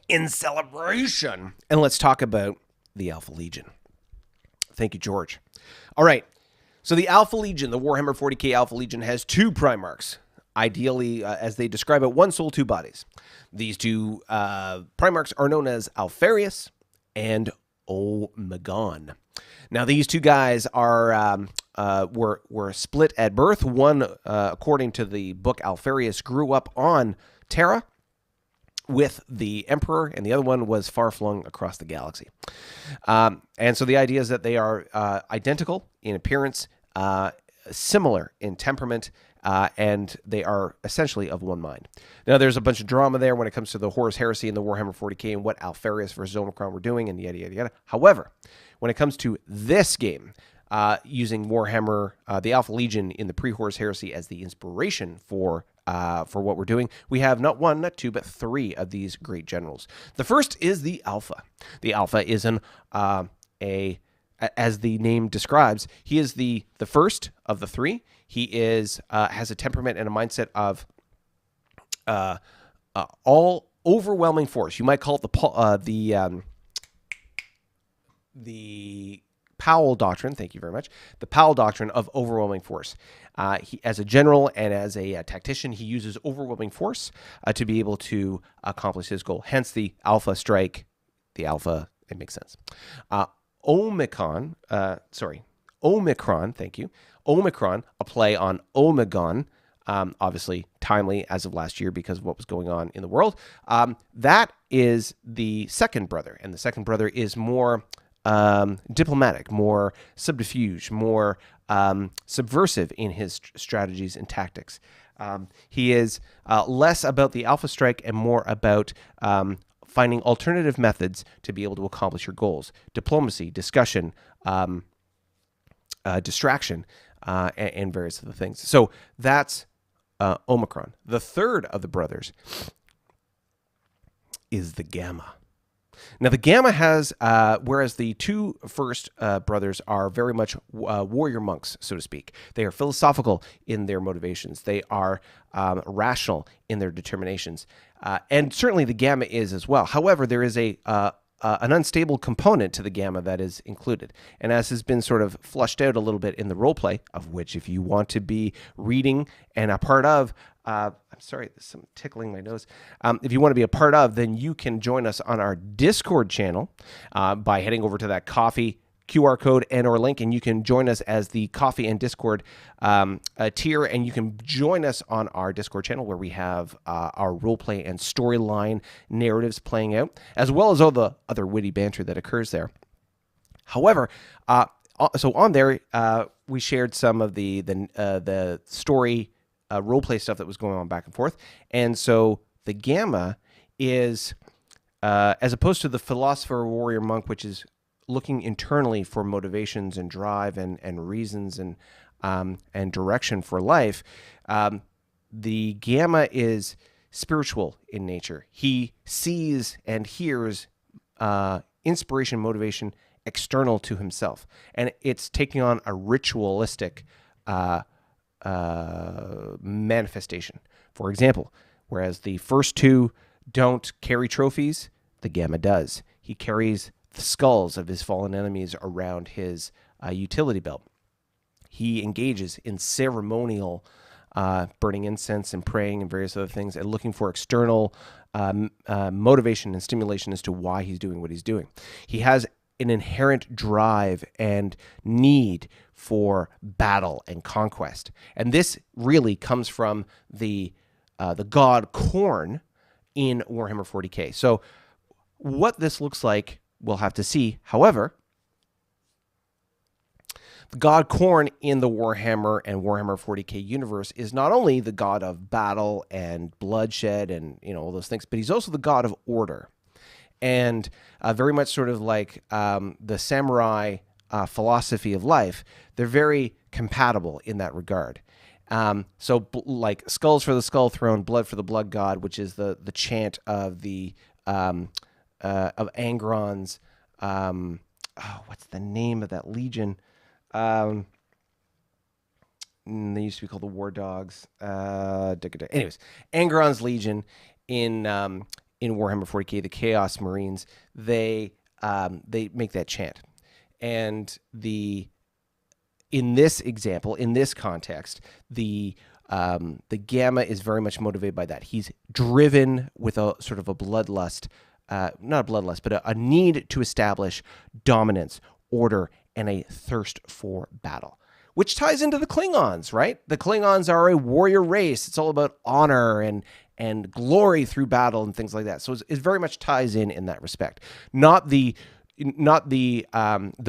in celebration. And let's talk about the Alpha Legion. Thank you, George. All right. So the Alpha Legion, the Warhammer 40k Alpha Legion, has 2 Primarchs. Ideally, as they describe it, 1 soul, 2 bodies. These 2 Primarchs are known as Alfarius and Omegon. Now, these 2 guys are were split at birth. One, according to the book Alfarius, grew up on Terra with the Emperor, and the other one was far-flung across the galaxy. And so the idea is that they are identical in appearance, similar in temperament, and they are essentially of one mind. Now, there's a bunch of drama there when it comes to the Horus Heresy and the Warhammer 40k and what Alfarius versus Omicron were doing, and yada, yada, yada. However, when it comes to this game, using Warhammer, the Alpha Legion in the pre-Horus Heresy as the inspiration for what we're doing, we have not 1, not 2, but 3 of these great generals. The first is the Alpha. The Alpha is as the name describes, he is the first of the 3. He is has a temperament and a mindset of all overwhelming force. You might call it the Powell doctrine, thank you very much, the Powell doctrine of overwhelming force. As a general and as a tactician, he uses overwhelming force to be able to accomplish his goal. Hence the alpha strike, the alpha, it makes sense. Omicron, thank you. Omicron, a play on Omegon, obviously timely as of last year because of what was going on in the world. That is the second brother, and the second brother is more diplomatic, more subterfuge, more subversive in his strategies and tactics. He is less about the alpha strike and more about finding alternative methods to be able to accomplish your goals. Diplomacy, discussion, distraction, and various other things. So that's Omicron. The third of the brothers is the Gamma. Now, the Gamma has, whereas the two first brothers are very much warrior monks, so to speak. They are philosophical in their motivations. They are rational in their determinations. And certainly the Gamma is as well. However, there is an unstable component to the Gamma that is included. And as has been sort of flushed out a little bit in the roleplay, of which if you want to be reading and a part of, I'm sorry, there's some tickling my nose. If you want to be a part of, then you can join us on our Discord channel by heading over to that coffee QR code and or link, and you can join us as the coffee and Discord tier, and you can join us on our Discord channel where we have our roleplay and storyline narratives playing out, as well as all the other witty banter that occurs there. However, so on there, we shared some of the story roleplay stuff that was going on back and forth, and so the Gamma is, as opposed to the philosopher warrior monk, which is looking internally for motivations and drive and reasons and direction for life, the Gamma is spiritual in nature. He sees and hears inspiration, motivation external to himself, and it's taking on a ritualistic manifestation. For example, whereas the first two don't carry trophies, the Gamma does. He carries the skulls of his fallen enemies around his utility belt. He engages in ceremonial burning incense and praying and various other things and looking for external motivation and stimulation as to why he's doing what he's doing. He has an inherent drive and need for battle and conquest. And this really comes from the god Khorne in Warhammer 40K. So what this looks like, we'll have to see. However, the god Khorne in the Warhammer and Warhammer 40K universe is not only the god of battle and bloodshed and all those things, but he's also the god of order. And very much sort of like the samurai philosophy of life, they're very compatible in that regard. So like skulls for the skull throne, blood for the blood god, which is the chant of the of Angron's, what's the name of that legion? They used to be called the War Dogs. Anyways, Angron's legion in Warhammer 40K, the Chaos Marines, they make that chant. And in this example, in this context, the Gamma is very much motivated by that. He's driven with a sort of a bloodlust, not a bloodlust, but a need to establish dominance, order, and a thirst for battle, which ties into the Klingons, right? The Klingons are a warrior race. It's all about honor and glory through battle and things like that. So it very much ties in that respect. Not the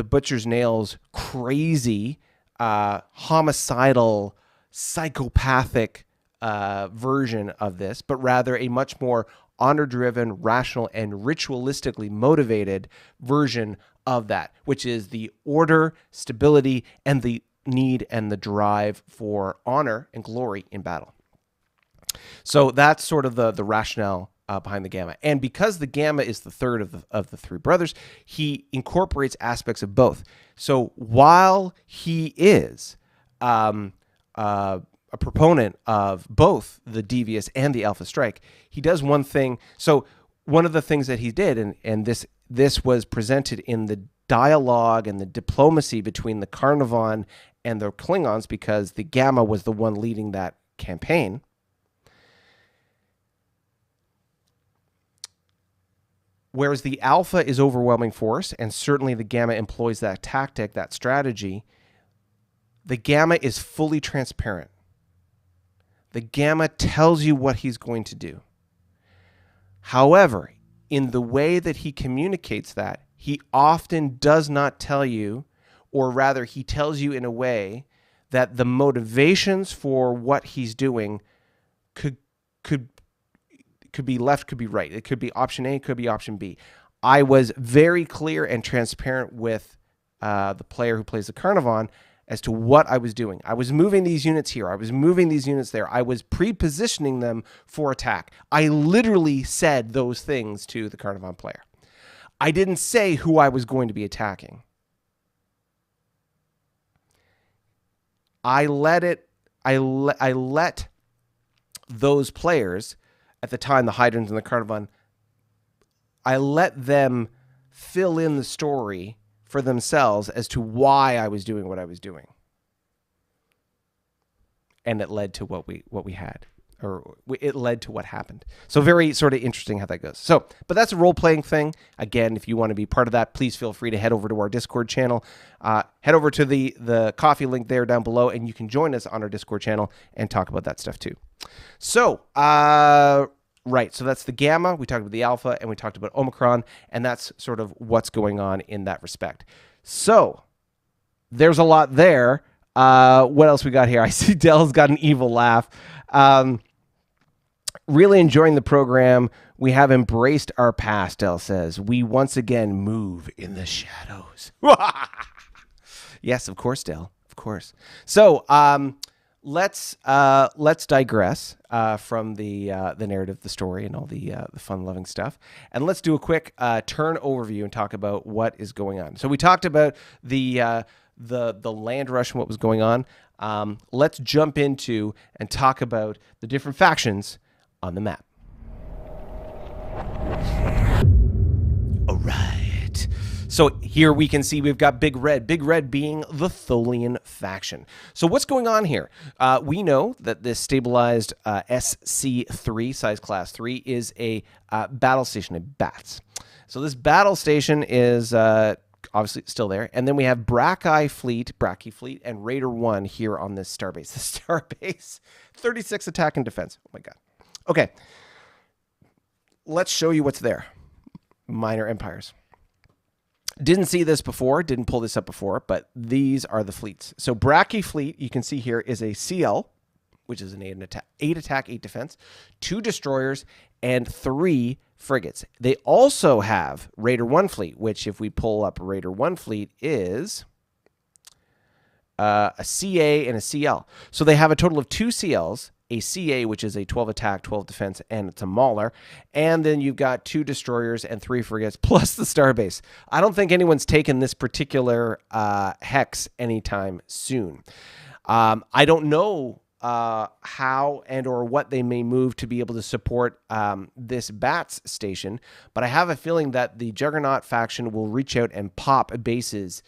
butcher's nails crazy, homicidal, psychopathic version of this, but rather a much more honor-driven, rational, and ritualistically motivated version of that, which is the order, stability, and the need and the drive for honor and glory in battle. So that's sort of the rationale behind the Gamma. And because the Gamma is the third of the three brothers, he incorporates aspects of both. So while he is a proponent of both the Devious and the Alpha Strike, he does one thing. So one of the things that he did, and this was presented in dialogue and the diplomacy between the Carnarvon and the Klingons, because the Gamma was the one leading that campaign. Whereas the Alpha is overwhelming force, and certainly the Gamma employs that tactic, that strategy, the Gamma is fully transparent. The Gamma tells you what he's going to do. However, in the way that he communicates that, he often does not tell you, or rather he tells you in a way that the motivations for what he's doing could be left, could be right. It could be option A, could be option B. I was very clear and transparent with the player who plays the Carnarvon as to what I was doing. I was moving these units here. I was moving these units there. I was pre-positioning them for attack. I literally said those things to the Carnarvon player. I didn't say who I was going to be attacking. I let those players, at the time, the Hydrons and the Carnarvon, I let them fill in the story for themselves as to why I was doing what I was doing. And it led to what we had, or it led to what happened. So very sort of interesting how that goes. So, but that's a role-playing thing. Again, if you want to be part of that, please feel free to head over to our Discord channel. Head over to the coffee link there down below, and you can join us on our Discord channel and talk about that stuff too. So, right, so that's the Gamma. We talked about the Alpha, and we talked about Omicron, and that's sort of what's going on in that respect. So, there's a lot there. What else we got here? I see Dell's got an evil laugh. Really enjoying the program. We have embraced our past, Dell says. We once again move in the shadows. Yes, of course, Dell. Of course. So, let's digress from the narrative, the story, and all the fun-loving stuff, and let's do a quick turn overview and talk about what is going on. So we talked about the land rush and what was going on. Let's jump into and talk about the different factions on the map. All right. So here we can see we've got Big Red being the Tholian faction. So what's going on here? We know that this stabilized SC3, size class 3, is a battle station of bats. So this battle station is obviously still there. And then we have Bracky Fleet, and Raider 1 here on this starbase. The starbase, 36 attack and defense. Oh my God. Okay. Let's show you what's there. Minor empires. Didn't see this before, didn't pull this up before, but these are the fleets. So Bracky Fleet, you can see here, is a CL, which is an 8 attack, 8 defense, 2 destroyers, and 3 frigates. They also have Raider 1 fleet, which if we pull up Raider 1 fleet is a CA and a CL. So they have a total of 2 CLs, a CA, which is a 12 attack, 12 defense, and it's a Mauler. And then you've got 2 destroyers and 3 frigates, plus the starbase. I don't think anyone's taken this particular hex anytime soon. I don't know how and or what they may move to be able to support this BATS station, but I have a feeling that the Juggernaut faction will reach out and pop bases.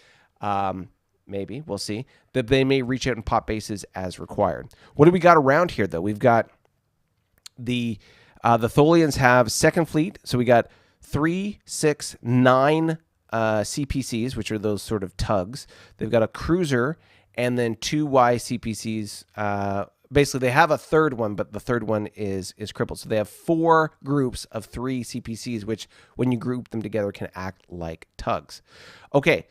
Maybe, we'll see, that they may reach out and pop bases as required. What do we got around here, though? We've got the Tholians have 2nd Fleet, so we got 3, 6, 9 CPCs, which are those sort of tugs. They've got a cruiser, and then 2 YCPCs. Basically, they have a 3rd one, but the 3rd one is crippled. So they have 4 groups of 3 CPCs, which, when you group them together, can act like tugs. Okay.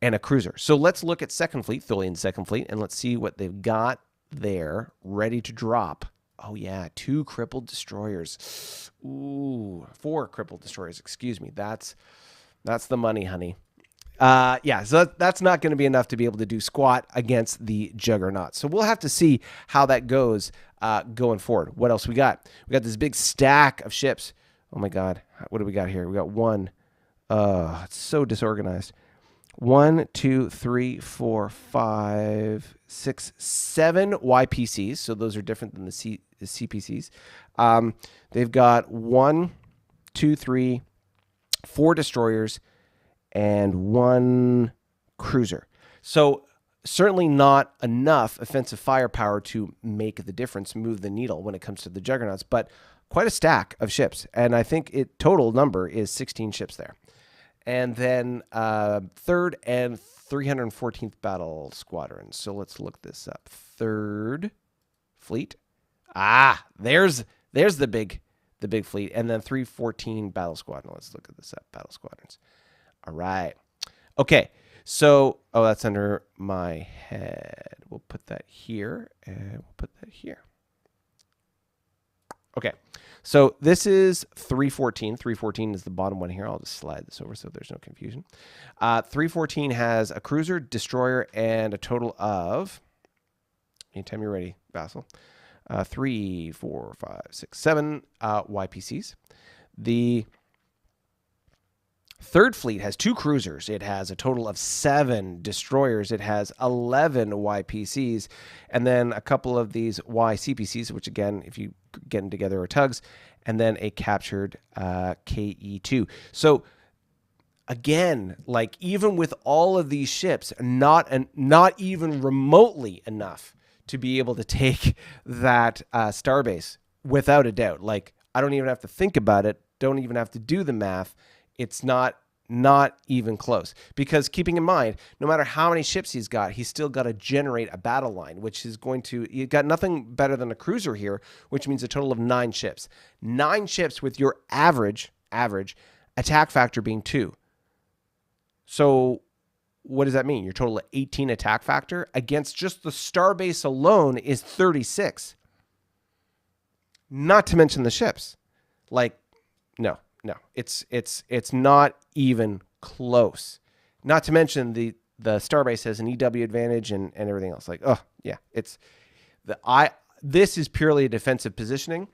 And a cruiser. So let's look at 2nd Fleet, Tholian's 2nd Fleet, and let's see what they've got there ready to drop. Oh, yeah, 2 crippled destroyers. Ooh, 4 crippled destroyers, excuse me. That's the money, honey. Yeah, so that's not going to be enough to be able to do squat against the Juggernaut. So we'll have to see how that goes going forward. What else we got? We got this big stack of ships. Oh, my God. What do we got here? We got 1. It's so disorganized. 1, 2, 3, 4, 5, 6, 7 YPCs. So those are different than the CPCs. They've got 1, 2, 3, 4 destroyers and 1 cruiser. So certainly not enough offensive firepower to make the difference, move the needle when it comes to the Juggernauts, but quite a stack of ships. And I think total number is 16 ships there. And then 3rd and 314th Battle Squadrons. So let's look this up. 3rd Fleet. There's the big fleet. And then 314 Battle Squadron. Let's look at this up. Battle Squadrons. All right. Okay. So, that's under my head. We'll put that here, and we'll put that here. Okay. So this is 314. 314 is the bottom one here. I'll just slide this over so there's no confusion. 314 has a cruiser, destroyer, and a total of, anytime you're ready, Vassal, 3, 4, 5, 6, 7 YPCs. The 3rd Fleet has 2 cruisers. It has a total of 7 destroyers. It has 11 YPCs, and then a couple of these YCPCs, which again, if you get them together, are tugs, and then a captured KE2. So again, like even with all of these ships, not even remotely enough to be able to take that starbase without a doubt. Like I don't even have to think about it. Don't even have to do the math. It's not even close, because keeping in mind, no matter how many ships he's still got to generate a battle line, which is you got nothing better than a cruiser here, which means a total of 9 ships. 9 ships with your average attack factor being 2. So what does that mean? Your total of 18 attack factor against just the starbase alone is 36. Not to mention the ships. Like, no, it's not even close. Not to mention the starbase has an EW advantage and everything else. Like, oh yeah, this is purely a defensive positioning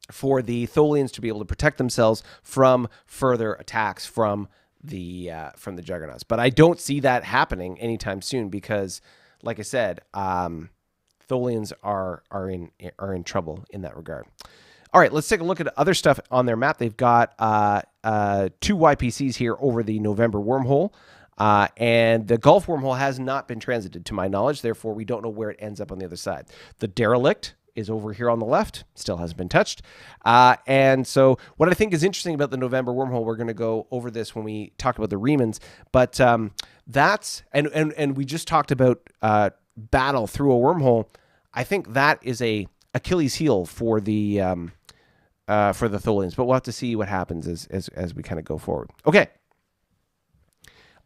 for the Tholians to be able to protect themselves from further attacks from the Juggernauts. But I don't see that happening anytime soon because, like I said, Tholians are in trouble in that regard. All right, let's take a look at other stuff on their map. They've got 2 YPCs here over the November Wormhole, and the Gulf Wormhole has not been transited to my knowledge. Therefore, we don't know where it ends up on the other side. The Derelict is over here on the left, still hasn't been touched. And so what I think is interesting about the November Wormhole, we're going to go over this when we talk about the Remans, but that's, and we just talked about battle through a wormhole. I think that is a Achilles heel for the Tholians, but we'll have to see what happens as we kind of go forward. Okay.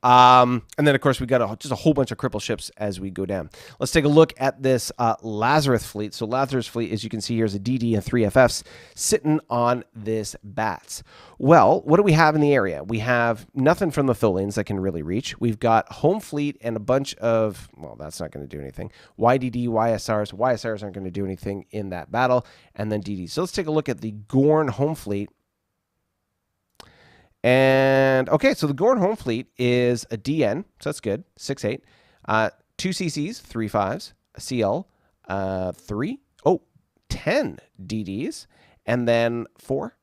And then, of course, we got just a whole bunch of cripple ships as we go down. Let's take a look at this Lazarus fleet. So Lazarus fleet, as you can see here, is a DD and 3 FFs sitting on this BATS. Well, what do we have in the area? We have nothing from the Tholians that can really reach. We've got home fleet and a bunch of, well, that's not going to do anything. YDD, YSRs. YSRs aren't going to do anything in that battle. And then DD. So let's take a look at the Gorn home fleet. And, okay, so the Gorn home fleet is a DN, so that's good, 6-8, 2 CCs, 3 5s, a CL, 10 DDs, and then 4,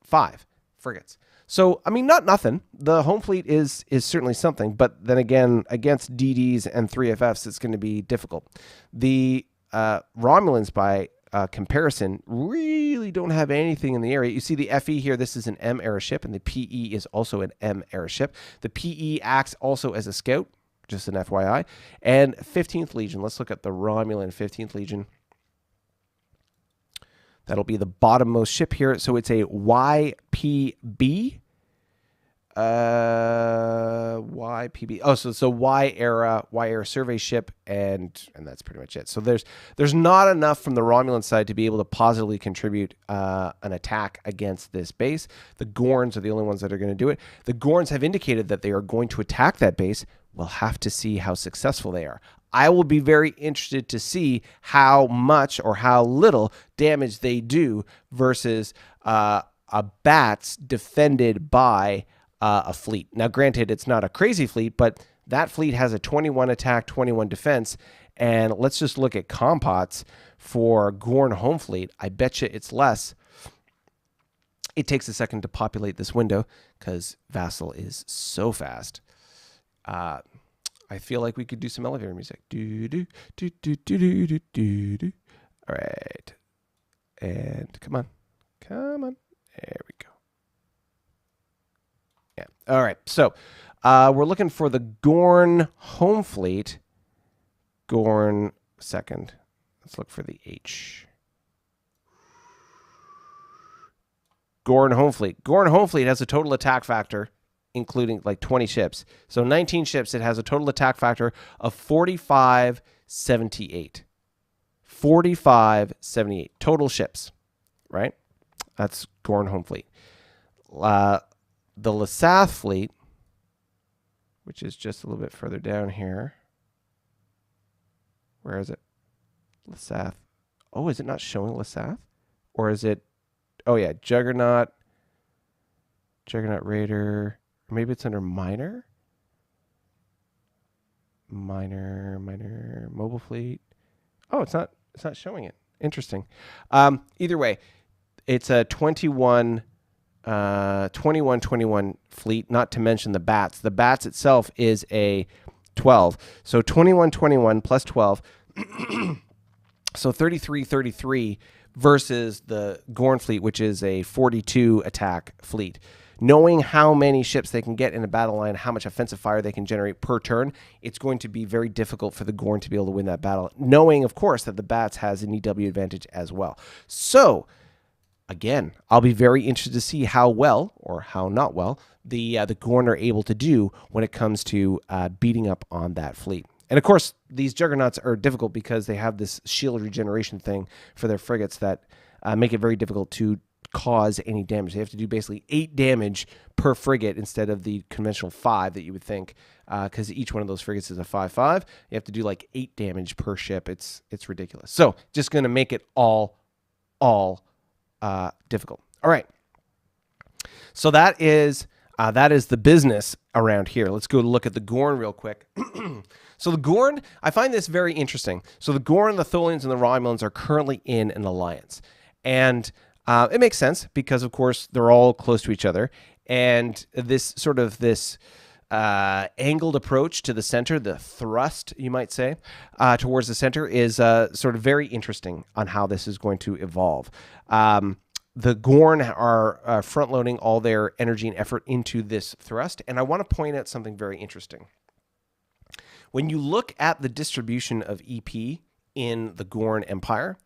5 frigates. So, I mean, not nothing. The home fleet is certainly something, but then again, against DDs and 3 FFs, it's going to be difficult. The Romulans, by comparison, really don't have anything in the area. You see the FE here, this is an M era ship, and the PE is also an M era ship. The PE acts also as a scout, just an FYI. And 15th Legion, let's look at the Romulan 15th Legion. That'll be the bottommost ship here. So it's a YPB. YPB. Oh, so it's a Y era survey ship, and that's pretty much it. So there's not enough from the Romulan side to be able to positively contribute an attack against this base. The Gorns are the only ones that are going to do it. The Gorns have indicated that they are going to attack that base. We'll have to see how successful they are. I will be very interested to see how much or how little damage they do versus a BATS defended by a fleet. Now, granted, it's not a crazy fleet, but that fleet has a 21 attack, 21 defense. And let's just look at compots for Gorn home fleet. I bet you it's less. It takes a second to populate this window because Vassal is so fast. I feel like we could do some elevator music. All right. And come on. Come on. There we go. Yeah. All right. So we're looking for the Gorn home fleet. Gorn second. Let's look for the H. Gorn home fleet. Gorn home fleet has a total attack factor, including like 20 ships. So 19 ships. It has a total attack factor of 4578. 4578 total ships, right? That's Gorn home fleet. The Lasath fleet, which is just a little bit further down here. Where is it? Lasath. Oh, is it not showing Lasath? Or is it? Oh, yeah. Juggernaut. Juggernaut Raider. Or maybe it's under Minor. Minor. Mobile fleet. Oh, it's not showing it. Interesting. Either way, it's a 21 fleet, not to mention the bats. The bats itself is a 12. So 21 plus 12. So 33 versus the Gorn fleet, which is a 42 attack fleet. Knowing how many ships they can get in a battle line, how much offensive fire they can generate per turn, it's going to be very difficult for the Gorn to be able to win that battle. Knowing, of course, that the Bats has an EW advantage as well. So, again, I'll be very interested to see how well, or how not well, the Gorn are able to do when it comes to beating up on that fleet. And, of course, these Juggernauts are difficult because they have this shield regeneration thing for their frigates that make it very difficult to cause any damage. They have to do basically 8 damage per frigate instead of the conventional 5 that you would think, because each one of those frigates is a 5/5. You have to do like 8 damage per ship. It's ridiculous. So just going to make it all difficult. All right. So that is the business around here. Let's go look at the Gorn real quick. So the Gorn, I find this very interesting. So the Gorn, the Tholians, and the Romulans are currently in an alliance. And it makes sense because, of course, they're all close to each other. And this angled approach to the center, the thrust, you might say, towards the center is sort of very interesting on how this is going to evolve. The Gorn are front-loading all their energy and effort into this thrust. And I want to point out something very interesting. When you look at the distribution of EP in the Gorn Empire,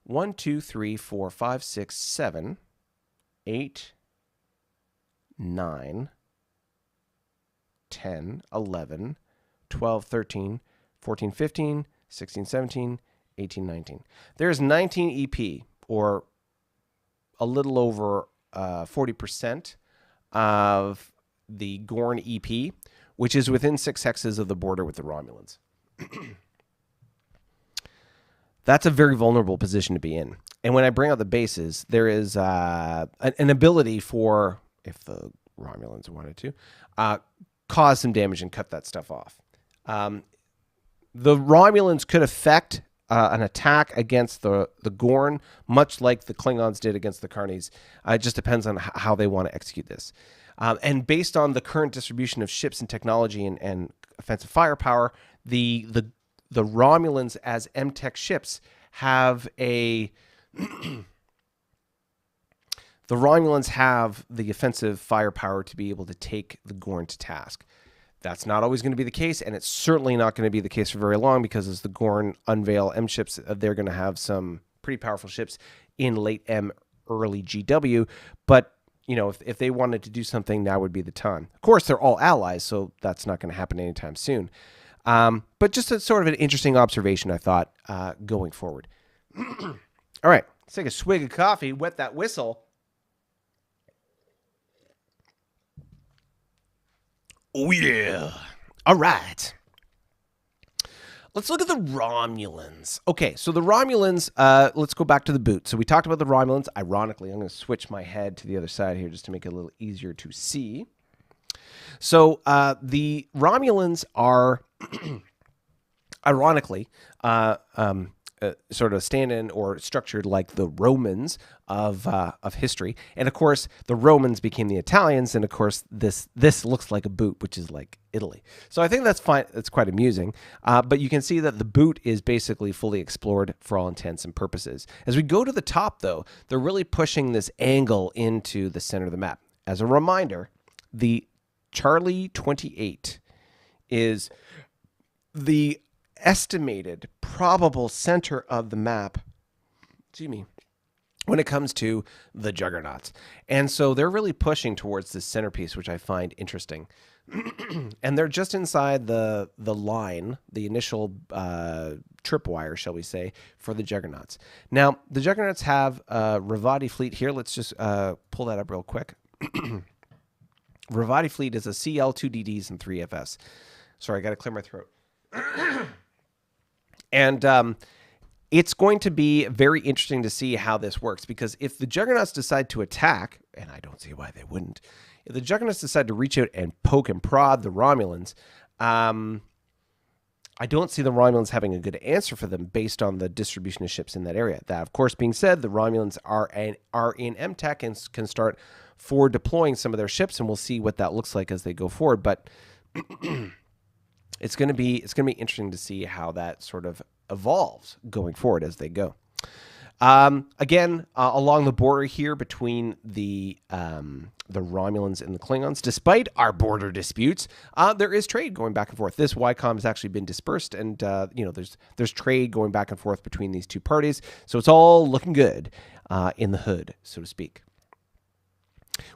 1, 2, 3, 4, 5, 6, 7, 8, 9, 10, 11, 12, 13, 14, 15, 16, 17, 18, 19. There's 19 EP, or a little over 40% of the Gorn EP, which is within 6 hexes of the border with the Romulans. That's a very vulnerable position to be in. And when I bring out the bases, there is an ability for, if the Romulans wanted to, cause some damage and cut that stuff off. The Romulans could affect an attack against the Gorn, much like the Klingons did against the Carnies. It just depends on how they want to execute this. And based on the current distribution of ships and technology and offensive firepower, the Romulans as M-Tech ships have the Romulans have the offensive firepower to be able to take the Gorn to task. That's not always going to be the case, and it's certainly not going to be the case for very long, because as the Gorn unveil M ships, they're going to have some pretty powerful ships in late M, early GW. But you know, if they wanted to do something, now would be the time. Of course, they're all allies, so that's not going to happen anytime soon. But just a sort of an interesting observation, I thought, going forward. All right, let's take a swig of coffee, wet that whistle. Oh, yeah. All right. Let's look at the Romulans. Okay, so the Romulans, let's go back to the boot. So we talked about the Romulans. Ironically, I'm going to switch my head to the other side here just to make it a little easier to see. So the Romulans are, ironically, sort of stand-in or structured like the Romans of history. And of course, the Romans became the Italians, and of course, this looks like a boot, which is like Italy. So I think that's fine. That's quite amusing. But you can see that the boot is basically fully explored for all intents and purposes. As we go to the top, though, they're really pushing this angle into the center of the map. As a reminder, the Charlie 28 is the estimated probable center of the map, excuse me, when it comes to the juggernauts. And so they're really pushing towards this centerpiece, which I find interesting. And they're just inside the line, the initial tripwire, shall we say, for the juggernauts. Now, the juggernauts have a Ravati fleet here. Let's just pull that up real quick. Ravati fleet is a CL, 2 DDs, and 3 FS. Sorry, I got to clear my throat. And it's going to be very interesting to see how this works, because if the Juggernauts decide to attack, and I don't see why they wouldn't, if the Juggernauts decide to reach out and poke and prod the Romulans, I don't see the Romulans having a good answer for them based on the distribution of ships in that area. That, of course, being said, the Romulans are in MTech and can start forward deploying some of their ships, and we'll see what that looks like as they go forward. But it's going to be interesting to see how that sort of evolves going forward as they go. Again, along the border here between the Romulans and the Klingons, despite our border disputes, there is trade going back and forth. This YCOM has actually been dispersed, and there's trade going back and forth between these two parties. So it's all looking good in the hood, so to speak.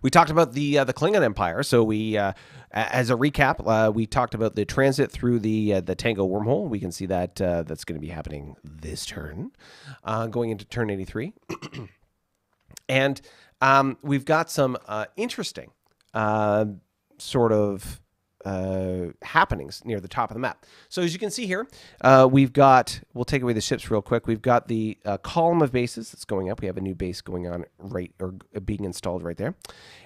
We talked about the Klingon Empire. So we, as a recap, we talked about the transit through the Tango Wormhole. We can see that that's going to be happening this turn, going into turn 83. And we've got some interesting sort of happenings near the top of the map. So as you can see here, we'll take away the ships real quick. We've got the column of bases that's going up. We have a new base going on being installed right there.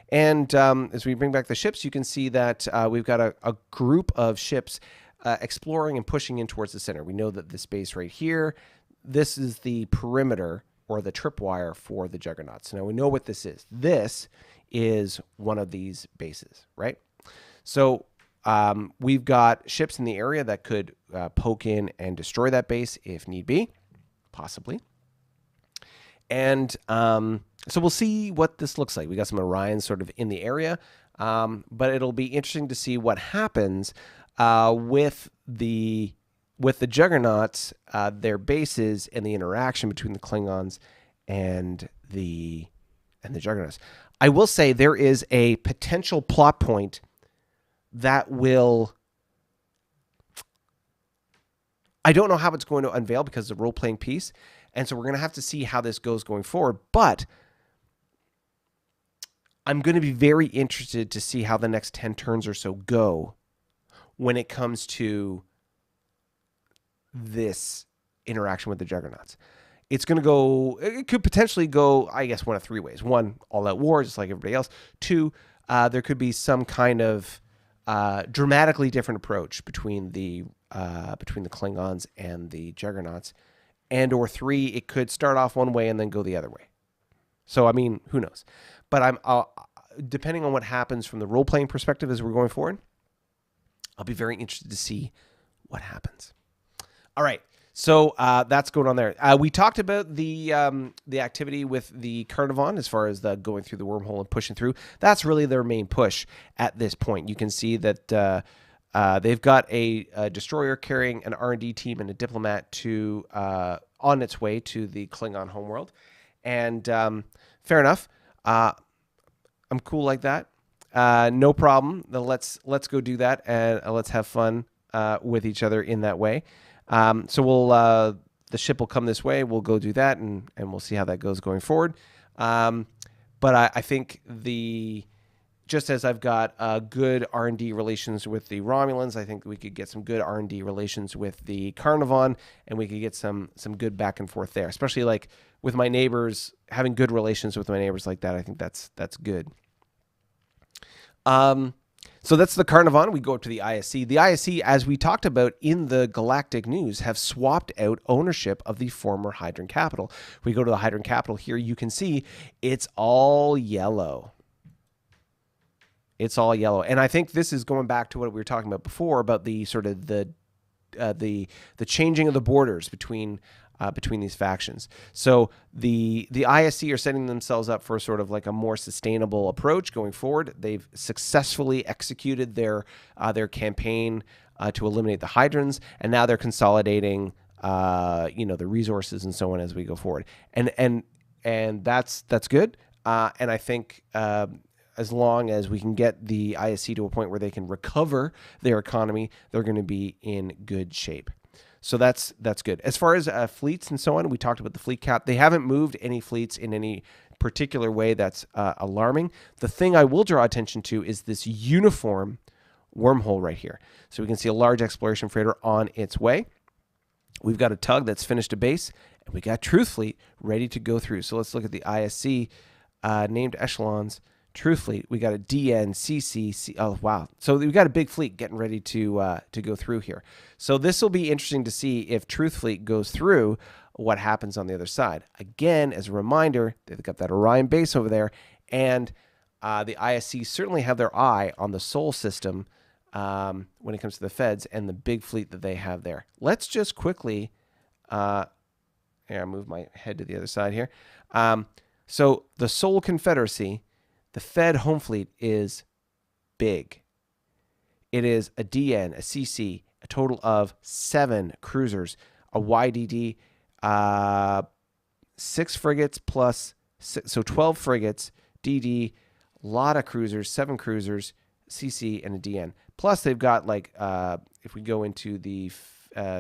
And as we bring back the ships, you can see that we've got a group of ships exploring and pushing in towards the center. We know that this base right here, this is the perimeter or the tripwire for the Juggernauts. Now we know what this is. This is one of these bases, right? So we've got ships in the area that could poke in and destroy that base if need be, possibly. And so we'll see what this looks like. We got some Orions sort of in the area, but it'll be interesting to see what happens with the Juggernauts, their bases, and the interaction between the Klingons and the Juggernauts. I will say there is a potential plot point that will, I don't know how it's going to unveil because it's a role-playing piece, and so we're going to have to see how this goes going forward, but I'm going to be very interested to see how the next 10 turns or so go when it comes to this interaction with the Juggernauts. It's going to go, it could potentially go, I guess, one of three ways. One, all-out war, just like everybody else. Two, there could be some kind of dramatically different approach between the Klingons and the Juggernauts, and or three, it could start off one way and then go the other way. So I mean, who knows? But I'm depending on what happens from the role playing perspective as we're going forward, I'll be very interested to see what happens. All right, so that's going on there. We talked about the activity with the Carnivon as far as the going through the wormhole and pushing through. That's really their main push at this point. You can see that they've got a destroyer carrying an R&D team and a diplomat to on its way to the Klingon homeworld. And fair enough. I'm cool like that. No problem. Let's go do that, and let's have fun with each other in that way. So we'll the ship will come this way. We'll go do that, and we'll see how that goes going forward. But I think just as I've got good R&D relations with the Romulans, I think we could get some good R&D relations with the Carnivon, and we could get some good back and forth there, especially like with my neighbors, having good relations with my neighbors like that. I think that's good. So So that's the Carnivon. We go up to the ISC. The ISC, as we talked about in the Galactic news, have swapped out ownership of the former Hydran capital. We go to the Hydran capital here. You can see it's all yellow. It's all yellow. And I think this is going back to what we were talking about before about the sort of the changing of the borders between these factions. So the ISC are setting themselves up for sort of like a more sustainable approach going forward. They've successfully executed their campaign to eliminate the Hydrans, and now they're consolidating the resources and so on as we go forward. And that's good. And I think as long as we can get the ISC to a point where they can recover their economy, they're going to be in good shape. So that's good. As far as fleets and so on, we talked about the fleet cap. They haven't moved any fleets in any particular way that's alarming. The thing I will draw attention to is this uniform wormhole right here. So we can see a large exploration freighter on its way. We've got a tug that's finished a base, and we got Truth Fleet ready to go through. So let's look at the ISC named echelons. Truth Fleet, we got a DN, CC, oh wow. So we got a big fleet getting ready to go through here. So this will be interesting to see if Truth Fleet goes through, what happens on the other side. Again, as a reminder, they've got that Orion base over there, and the ISC certainly have their eye on the Sol system when it comes to the Feds and the big fleet that they have there. Let's just quickly, here, I'll move my head to the other side here. So the Sol Confederacy, the Fed home fleet is big. It is a DN, a CC, a total of 7 cruisers, a YDD, 6 frigates plus, so 12 frigates, DD, a lot of cruisers, 7 cruisers, CC, and a DN. Plus they've got like, if we go into the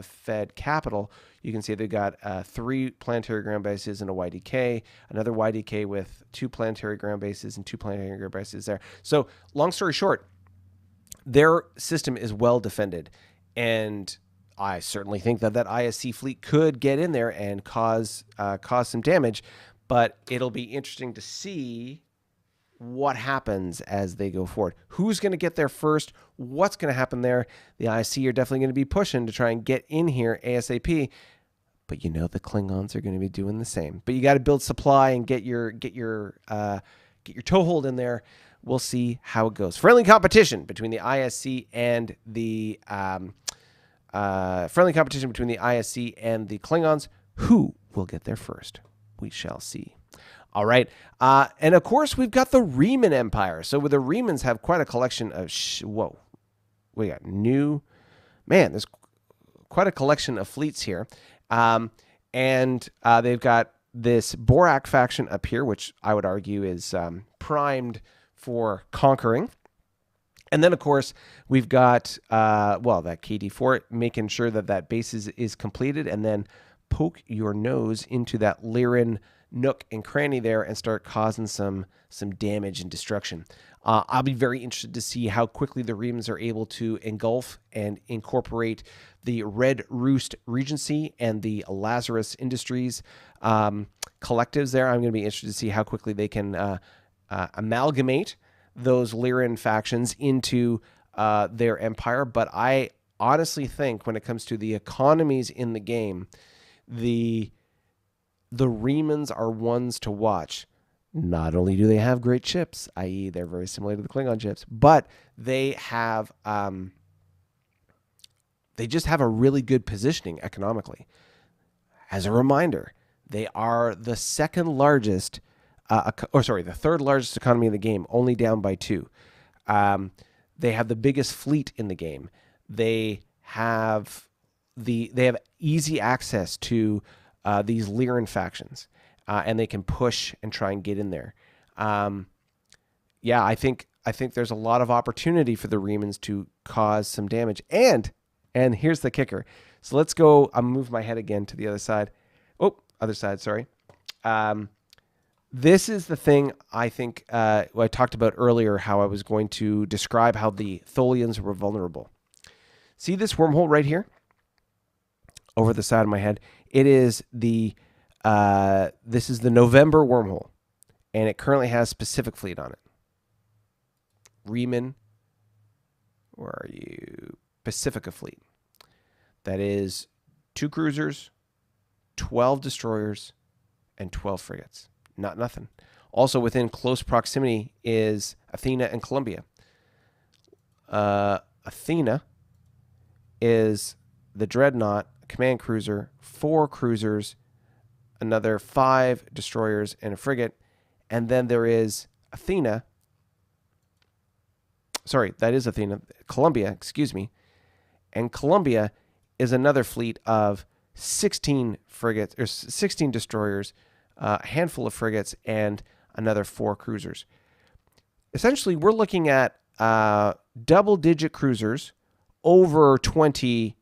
Fed capital, you can see they've got 3 planetary ground bases and a YDK, another YDK with 2 planetary ground bases and 2 planetary ground bases there. So long story short, their system is well defended, and I certainly think that ISC fleet could get in there and cause some damage, but it'll be interesting to see what happens as they go forward. Who's going to get there first? What's going to happen there? The ISC are definitely going to be pushing to try and get in here ASAP. But you know the Klingons are going to be doing the same. But you got to build supply and get your toehold in there. We'll see how it goes. Friendly competition between the ISC and the Klingons. Who will get there first? We shall see. All right. And of course, we've got the Riemann Empire. So the Riemanns have quite a collection of... whoa. We got there's quite a collection of fleets here. And they've got this Borak faction up here, which I would argue is primed for conquering. And then, of course, we've got, that KD4, making sure that base is completed, and then poke your nose into that Lyran nook and cranny there and start causing some damage and destruction. I'll be very interested to see how quickly the Riemanns are able to engulf and incorporate the Red Roost Regency and the Lazarus Industries collectives there. I'm going to be interested to see how quickly they can amalgamate those Lyran factions into their empire. But I honestly think when it comes to the economies in the game, the Riemanns are ones to watch. Not only do they have great ships, i.e. they're very similar to the Klingon ships, but they have they just have a really good positioning economically. As a reminder, they are the third largest economy in the game, only down by 2. They have the biggest fleet in the game. They have easy access to these Lyran factions, and they can push and try and get in there. I think there's a lot of opportunity for the Riemanns to cause some damage. And here's the kicker. So let's go. I'll move my head again to the other side. Oh, other side. Sorry. This is the thing I think I talked about earlier, how I was going to describe how the Tholians were vulnerable. See this wormhole right here? Over the side of my head. It is this is the November wormhole, and it currently has Pacific Fleet on it. Riemann where are you? Pacifica fleet. That is 2 cruisers, 12 destroyers, and 12 frigates. Not nothing. Also within close proximity is Athena and Columbia. Athena is the Dreadnought, command cruiser, 4 cruisers, another 5 destroyers, and a frigate. And then there is Athena. Sorry, that is Athena. Columbia, excuse me. And Columbia is another fleet of 16 frigates, or 16 destroyers, a handful of frigates, and another 4 cruisers. Essentially, we're looking at double-digit cruisers, over 20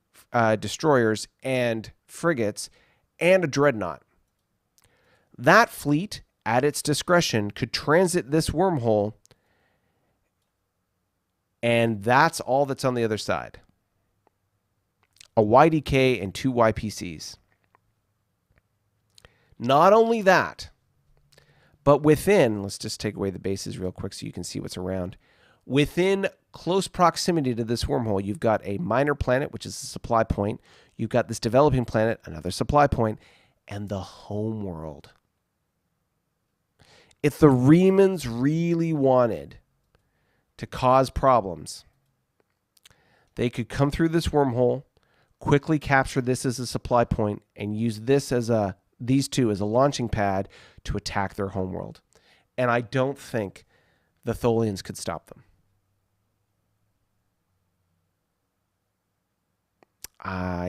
destroyers and frigates, and a dreadnought. That fleet, at its discretion, could transit this wormhole, and that's all that's on the other side. A YDK and 2 YPCs. Not only that, but within, let's just take away the bases real quick so you can see what's around. Within close proximity to this wormhole, you've got a minor planet, which is a supply point. You've got this developing planet, another supply point, and the home world. If the Remans really wanted to cause problems, they could come through this wormhole, quickly capture this as a supply point, and use this as these two as a launching pad to attack their homeworld. And I don't think the Tholians could stop them.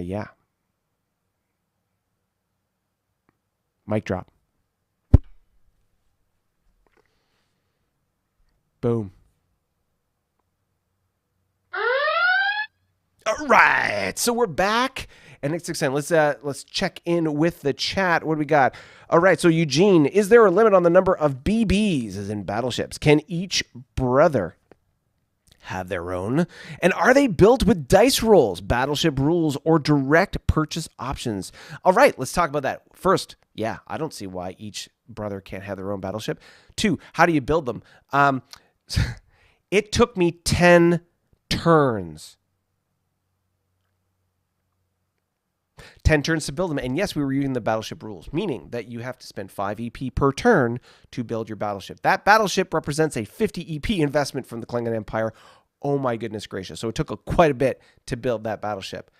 Yeah. Mic drop. Boom. All right, so we're back, and it's exciting. Let's check in with the chat. What do we got? All right, so Eugene, is there a limit on the number of BBs, as in battleships? Can each brother have their own? And are they built with dice rolls, battleship rules, or direct purchase options? All right, let's talk about that. First, yeah, I don't see why each brother can't have their own battleship. 2, how do you build them? It took me 10 turns. 10 turns to build them. And yes, we were using the battleship rules, meaning that you have to spend 5 EP per turn to build your battleship. That battleship represents a 50 EP investment from the Klingon Empire. Oh my goodness gracious. So it took quite a bit to build that battleship.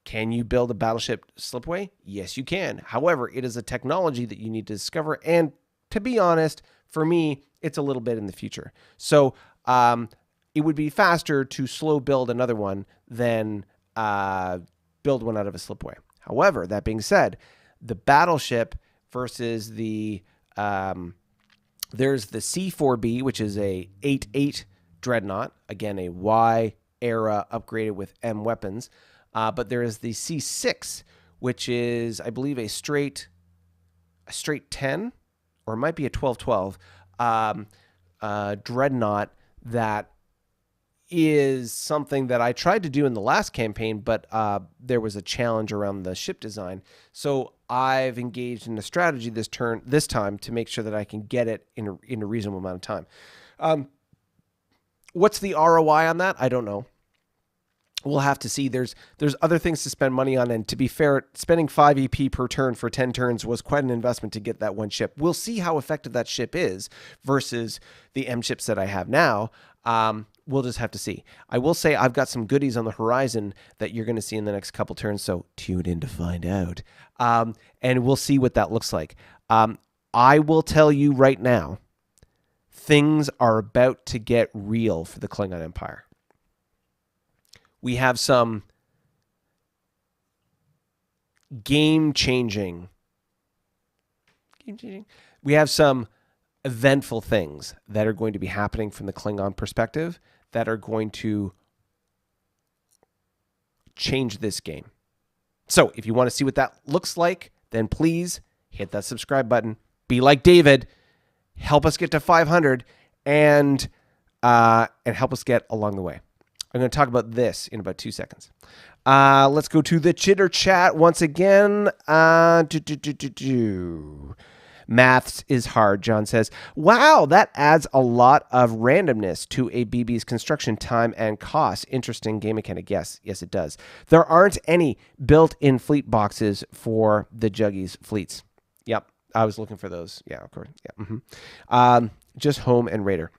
Can you build a battleship slipway? Yes, you can. However, it is a technology that you need to discover. And to be honest, for me, it's a little bit in the future. So it would be faster to slow build another one than build one out of a slipway. However, that being said, the battleship versus the there's the C4B, which is a 8-8 dreadnought, again a Y era upgraded with M weapons, but there is the C6, which is I believe a straight 10, or it might be a 12-12 dreadnought that is something that I tried to do in the last campaign, but there was a challenge around the ship design. So I've engaged in a strategy this time to make sure that I can get it in a reasonable amount of time. What's the ROI on that? I don't know. We'll have to see. There's other things to spend money on, and to be fair, spending 5 EP per turn for 10 turns was quite an investment to get that one ship. We'll see how effective that ship is versus the M ships that I have now. We'll just have to see. I will say I've got some goodies on the horizon that you're going to see in the next couple turns, so tune in to find out. And we'll see what that looks like. I will tell you right now, things are about to get real for the Klingon Empire. We have some game-changing. We have some eventful things that are going to be happening from the Klingon perspective that are going to change this game. So if you want to see what that looks like, then please hit that subscribe button. Be like David. Help us get to 500 and help us get along the way. I'm going to talk about this in about 2 seconds. Let's go to the chitter chat once again. Maths is hard, John says. Wow, that adds a lot of randomness to a BB's construction time and cost. Interesting game mechanic. Yes, it does. There aren't any built-in fleet boxes for the Juggies fleets. Yep, I was looking for those. Yeah, of course. Yeah. Just Home and Raider.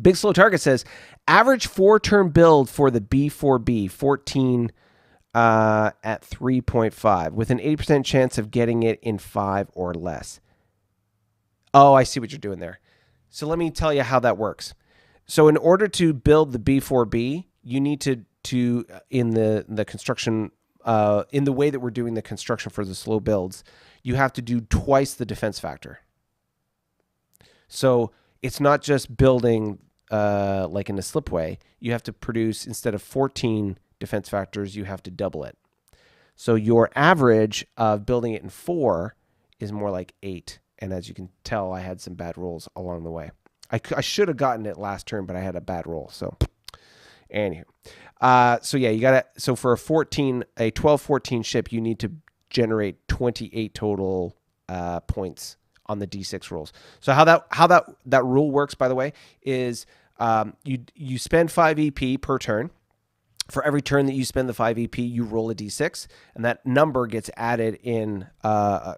Big Slow Target says, average 4-turn build for the B4B, 14 at 3.5, with an 80% chance of getting it in 5 or less. Oh, I see what you're doing there. So let me tell you how that works. So in order to build the B4B, you need to in the construction, in the way that we're doing the construction for the slow builds, you have to do twice the defense factor. So it's not just building like in a slipway. You have to produce, instead of 14 defense factors, you have to double it. So your average of building it in 4 is more like 8. And as you can tell, I had some bad rolls along the way. I should have gotten it last turn, but I had a bad roll. So anywho. So yeah, you got to, so for a 12-14 ship, you need to generate 28 total points on the D6 rolls. So how that rule works, by the way, is you spend 5 EP per turn. For every turn that you spend the 5 EP, you roll a D6, and that number gets added in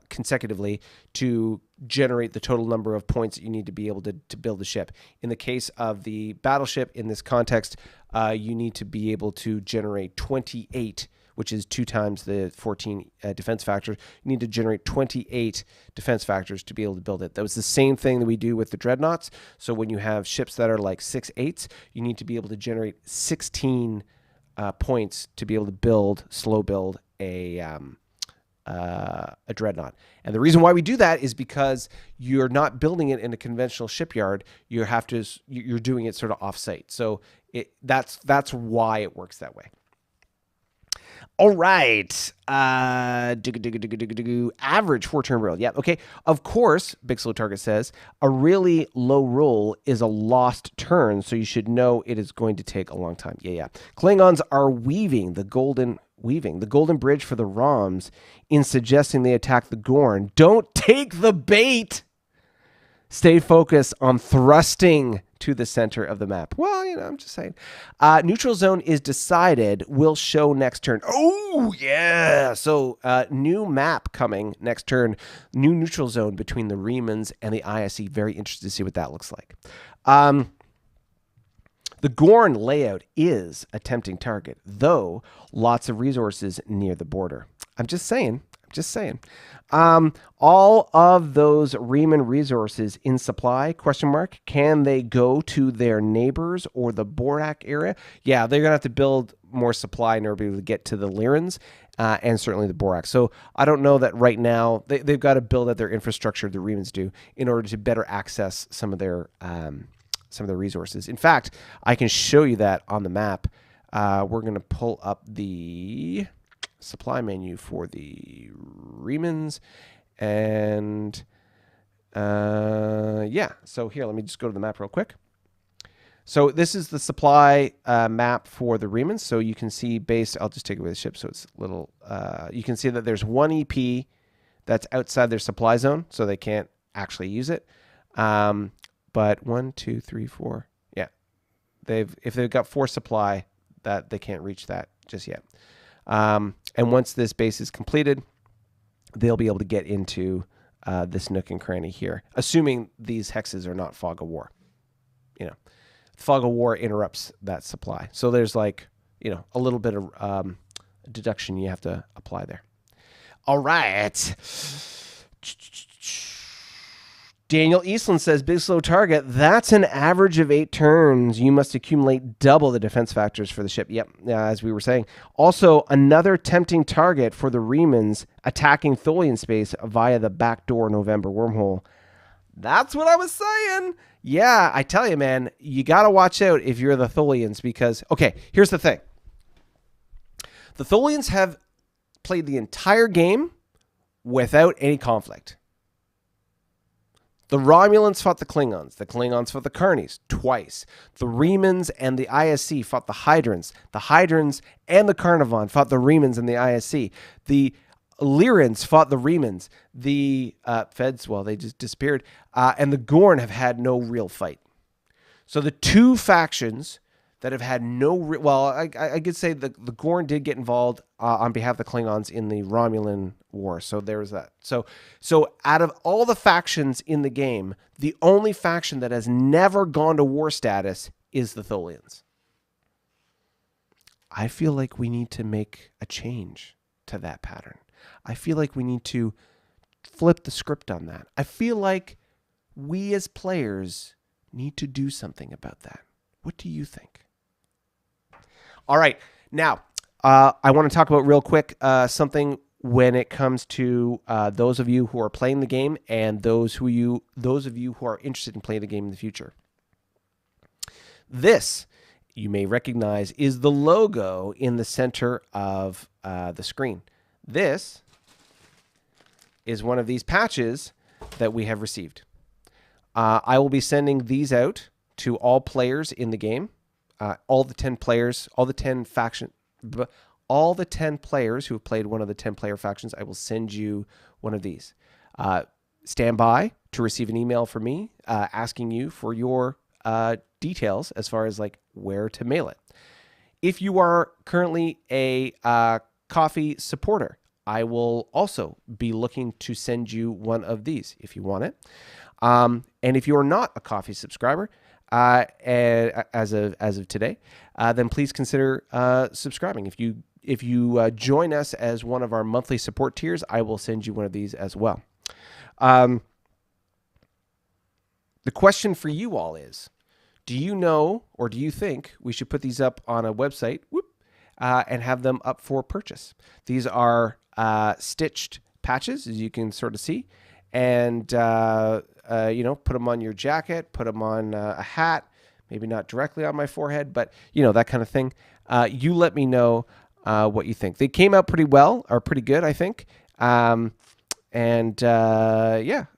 consecutively to generate the total number of points that you need to be able to build the ship. In the case of the battleship, in this context, you need to be able to generate 28, which is 2 times the 14 defense factors. You need to generate 28 defense factors to be able to build it. That was the same thing that we do with the dreadnoughts. So when you have ships that are like 6/8s, you need to be able to generate 16 points to be able to slow build a dreadnought. And the reason why we do that is because you're not building it in a conventional shipyard. You're doing it sort of offsite. So that's why it works that way. All right. Average 4-turn roll. Yeah. Okay. Of course, Big Slow Target says a really low roll is a lost turn, so you should know it is going to take a long time. Yeah. Klingons are weaving the golden bridge for the ROMs in suggesting they attack the Gorn. Don't take the bait. Stay focused on thrusting to the center of the map. Well, I'm just saying. Neutral zone is decided. We'll show next turn. Oh, yeah. So new map coming next turn. New neutral zone between the Remans and the ISE. Very interested to see what that looks like. The Gorn layout is a tempting target, though lots of resources near the border. I'm just saying. All of those Riemann resources in supply, ? Can they go to their neighbors or the Borak area? Yeah, they're going to have to build more supply in order to be able to get to the Lyrans and certainly the Borak. So I don't know that right now they've got to build out their infrastructure, the Riemans do, in order to better access some of their resources. In fact, I can show you that on the map. We're going to pull up the supply menu for the Riemans, and yeah, so here, let me just go to the map real quick. So this is the supply map for the Riemans. So you can see I'll just take away the ship so it's little, you can see that there's 1 EP that's outside their supply zone, so they can't actually use it. But 1, 2, 3, 4, yeah, if they've got 4 supply, that they can't reach that just yet. And once this base is completed, they'll be able to get into this nook and cranny here, assuming these hexes are not Fog of War. Fog of War interrupts that supply. So there's a little bit of deduction you have to apply there. All right. Daniel Eastland says, Big Slow Target, that's an average of 8 turns. You must accumulate double the defense factors for the ship. Yep, as we were saying. Also, another tempting target for the Riemans attacking Tholian space via the backdoor November wormhole. That's what I was saying. Yeah, I tell you, man, you got to watch out if you're the Tholians because, okay, here's the thing. The Tholians have played the entire game without any conflict. The Romulans fought the Klingons fought the Carnies twice. The Riemans and the ISC fought the Hydrans. The Hydrans and the Carnivon fought the Riemans and the ISC. The Lyrans fought the Remans. The Feds, well, they just disappeared. And the Gorn have had no real fight. So the two factions that have had no... well, I could say the Gorn did get involved on behalf of the Klingons in the Romulan War. So there was that. So out of all the factions in the game, the only faction that has never gone to war status is the Tholians. I feel like we need to make a change to that pattern. I feel like we need to flip the script on that. I feel like we as players need to do something about that. What do you think? All right. Now, I want to talk about real quick something when it comes to those of you who are playing the game and those of you who are interested in playing the game in the future. This, you may recognize, is the logo in the center of the screen. This is one of these patches that we have received. I will be sending these out to all players in the game. All the 10 players, all the 10 players who have played one of the 10 player factions, I will send you one of these. Stand by to receive an email from me asking you for your details as far as like where to mail it. If you are currently a coffee supporter, I will also be looking to send you one of these if you want it. And if you are not a coffee subscriber, as of today, then please consider subscribing. If you join us as one of our monthly support tiers, I will send you one of these as well. The question for you all is, do you know or do you think we should put these up on a website and have them up for purchase? These are stitched patches, as you can sort of see, and put them on your jacket, put them on a hat, maybe not directly on my forehead, but that kind of thing. You let me know what you think. They came out pretty well, or pretty good, I think. Yeah,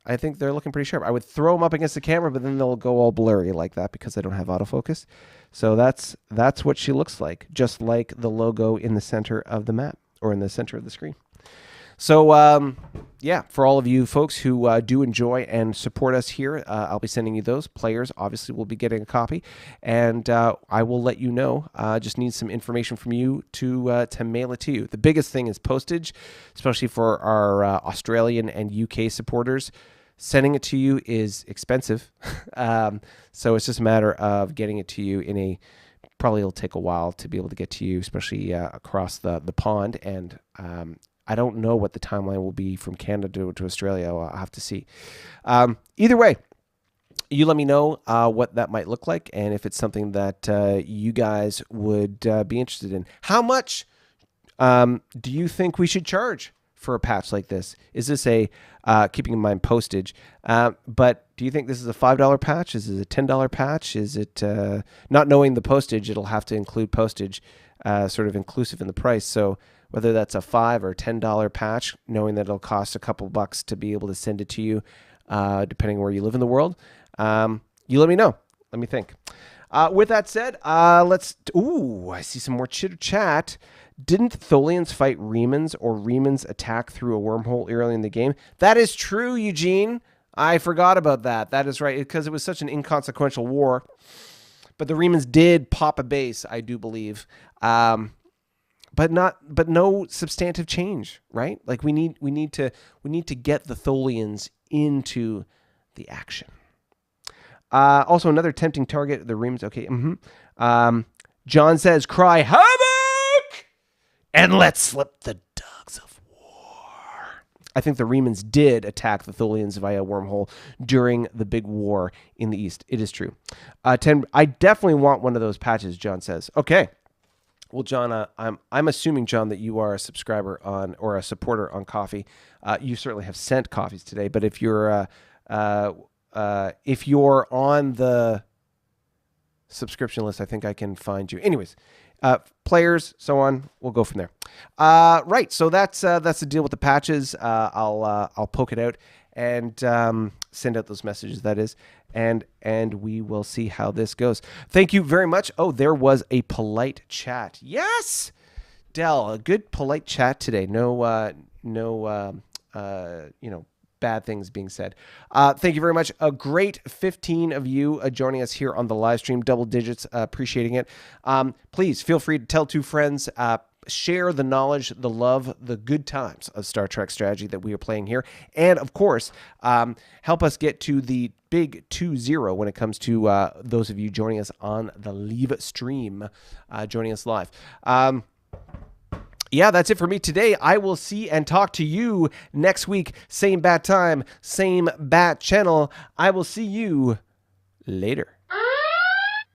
I think they're looking pretty sharp. I would throw them up against the camera, but then they'll go all blurry like that because I don't have autofocus. So that's what she looks like, just like the logo in the center of the map or in the center of the screen. So, yeah, for all of you folks who do enjoy and support us here, I'll be sending you those. Players obviously will be getting a copy, and I will let you know. Just need some information from you to mail it to you. The biggest thing is postage, especially for our Australian and UK supporters. Sending it to you is expensive, so it's just a matter of getting it to you in a... Probably it'll take a while to be able to get to you, especially across the pond, and I don't know what the timeline will be from Canada to Australia. I'll have to see. Either way, you let me know what that might look like and if it's something that you guys would be interested in. How much do you think we should charge for a patch like this? Is this a, keeping in mind postage, but do you think this is a $5 patch? Is it a $10 patch? Is it, not knowing the postage, it'll have to include postage sort of inclusive in the price. So whether that's a $5 or $10 patch, knowing that it'll cost a couple bucks to be able to send it to you, depending where you live in the world, you let me know. Let me think. With that said, ooh, I see some more chitter chat. Didn't Tholians fight Remans or Remans attack through a wormhole early in the game? That is true, Eugene. I forgot about that. That is right, because it was such an inconsequential war. But the Remans did pop a base, I do believe. But no substantive change, right? Like we need to get the Tholians into the action. Also, another tempting target, the Remans. Okay. John says, "Cry havoc and let's slip the dogs of war." I think the Remans did attack the Tholians via wormhole during the big war in the East. It is true. I definitely want one of those patches, John says. Okay. Well, John, I'm assuming, John, that you are a subscriber on or a supporter on Coffee. You certainly have sent coffees today, but if you're on the subscription list, I think I can find you. Anyways, players, so on. We'll go from there. Right. So that's the deal with the patches. I'll poke it out and send out those messages. That is, and we will see how this goes. Thank you very much. Oh, there was a polite chat. Yes, Dell, a good polite chat today. No bad things being said. Thank you very much. A great 15 of you joining us here on the live stream, double digits, appreciating it. Please feel free to tell 2 friends, share the knowledge, the love, the good times of Star Trek strategy that we are playing here. And of course, help us get to the big 2-0 when it comes to those of you joining us on the Livestream, joining us live. Yeah, that's it for me today. I will see and talk to you next week. Same bat time, same bat channel. I will see you later.